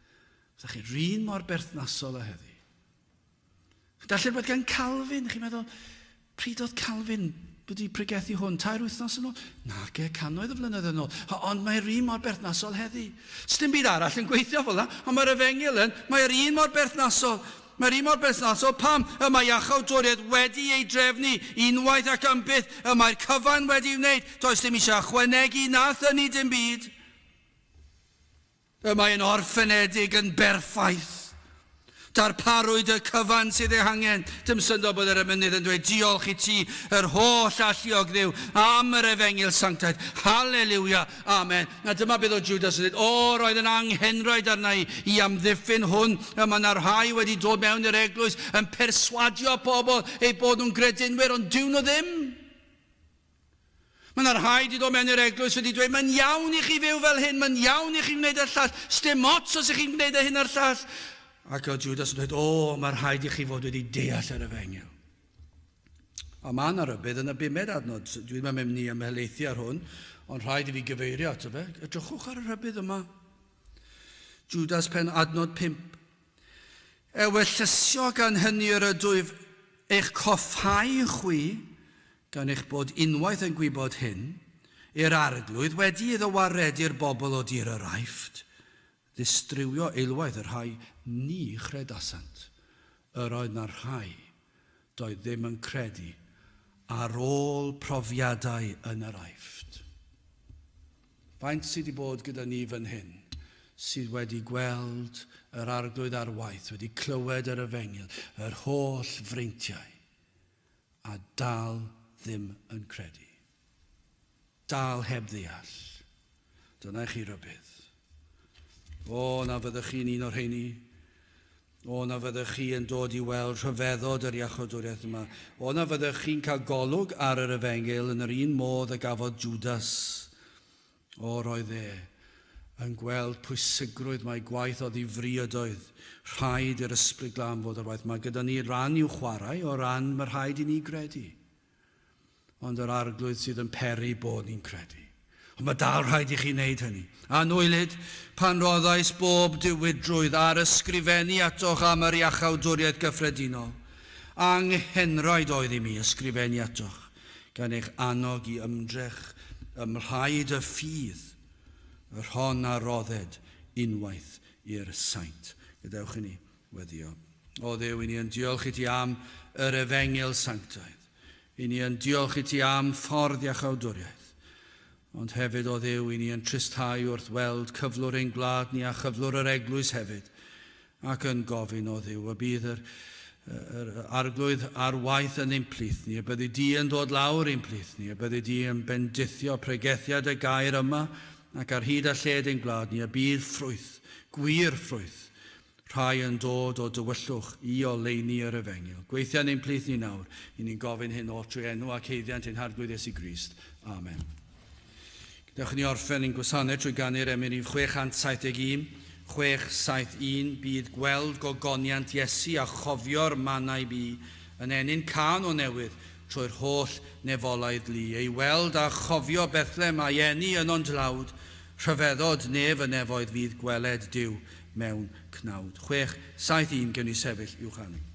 Speaker 1: Ydych chi'n rhan mor berthnasol a heddi. Darllen rhywbeth gan Calvin, chi'n meddwl, pryd oedd Calvin wedi pregethu hwn? 2 wythnos yn ôl? Nag cannoedd o flynyddoedd yn ôl. Ond mae'r un mor berthnasol heddi. Sdim byd arall yn gweithio fel yna, ond mae'r Efengyl mae'r un mor berthnasol. Mae'r un mor berthnasol pam y mae iachawdwriaeth wedi ei drefnu unwaith ac am byth, y mae'r cyfan wedi wneud. Does dim eisiau chwanegu na thynnu dim byd. Y mae'n orffenedig yn berffaith. Darparwyd y cyfan sydd ei hangen. Dim syndod bod yr emynydd yn dweud diolch i ti, yr holl alluog Dduw, am yr Efengyl sanctaidd. Halleluia, amen. Na dyma beth o Judas yn dweud, roedd yn Anghenraid arna i amddiffyn hwn. Mae yna rhai wedi dod mewn i'r eglwys yn perswadio pobl eu bod nhw'n gredinwyr, ond dyn nhw ddim. Mae yna rhai wedi dod mewn i'r eglwys wedi dweud, mae'n iawn i chi fyw fel hyn, mae'n iawn i chi wneud y llall, sdim ots os ych chi'n gwneud y hyn a'r llall. Ac o Judas yn dweud, mae'r rhaid i chi fod wedi deall yr Efengyl. A mae yna rybydd yn y 5 adnod. Dwi'n mynd ni ymhelaethu ar hwn, ond rhaid i fi gyfeirio ato fe. Edrychwch ar y rybydd yma. Judas pen adnod 5.
Speaker 2: Ewyllysio gan hynny yr ydwyf eich coffhau chwi, gan eich bod unwaith yn gwybod hyn, i'r arglwydd wedi iddo waredu'r bobl o dir yr aifft, distriwio eilwaith yr rhai ni chredasant, yr oedd na'r rhai doedd ddim yn credu ar ôl profiadau yn yr aifft. Faint sydd wedi bod gyda ni fan hyn, sydd wedi gweld yr arglwydd ar waith, wedi clywed yr Efengyl, yr holl freintiau, a dal ddim yn credu. Dal heb ddeall. Dyna chi rybydd. O, na fyddwch chi'n un o'r rheini. O, na fyddwch chi yn dod i weld rhyfeddod yr iachawdwriaeth yma. O, na fyddwch chi'n cael golwg ar yr Efengyl yn yr un modd a gafodd Judas. O, roedd yn gweld pwysigrwydd mae gwaith o ddifriodoedd, rhaid i'r ysbryd glân fod ar waith. Mae gyda ni ran i'w chwarae, o ran mae rhaid i ni gredu. Ond yr arglwydd sydd yn peri bod ni'n credu. Ond mae dal rhaid i chi wneud hynny. A nwylid, pan roddais bob diwydrwydd ar ysgrifennu atoch am yr iachawdwriaeth gyffredinol. Anghenraid oedd i mi ysgrifennu atoch, gan eich annog i ymdrech ymrhaid y ffydd, yr hon a rodded unwaith i'r saint. Gadewch i ni weddio. O Dduw, i ni yn diolch i ti am yr Efengyl sanctaidd. I ni yn diolch i ti am ffordd iachawdwriaeth. Ond hefyd o Dduw, i ni yn tristau wrth weld cyflwr ein gwlad ni a chyflwr yr eglwys hefyd. Ac yn gofyn o Dduw, y bydd yr arglwydd ar waith yn ein plith ni, y byddu di yn dod lawr ein plith ni, y byddu di yn bendithio pregethiad y gair yma, ac ar hyd a lled ein gwlad ni, y bydd ffrwyth, gwir ffrwyth, rhai yn dod o dywyllwch i oleini yr Efengyl. Gweithian ein plith ni nawr, i ni'n gofyn hyn o trwy enw ac heiddiant ein harglwydd Iesu Grist. Amen. Gydewch ni orffen ein gwasanaeth trwy ganu'r emynif 671, 671, bydd gweld gogoniant Iesu a chofio'r mannau bu yn enyn can o newydd trwy'r holl nefolaidd lu. Ei weld a chofio Bethlem a'i eni yn ondlawd, rhyfeddod nef y nefoedd fydd gweled Duw mewn cnawd. 671 gen i sefyll i'w chanu.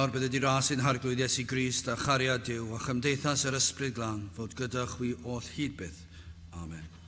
Speaker 1: nawr bydd ydi ras yn harglwydd Iesu Grist a chariad Duw a chymdeithas yr ysbryd glân fod gyda chwi oll hyd byth. Amen.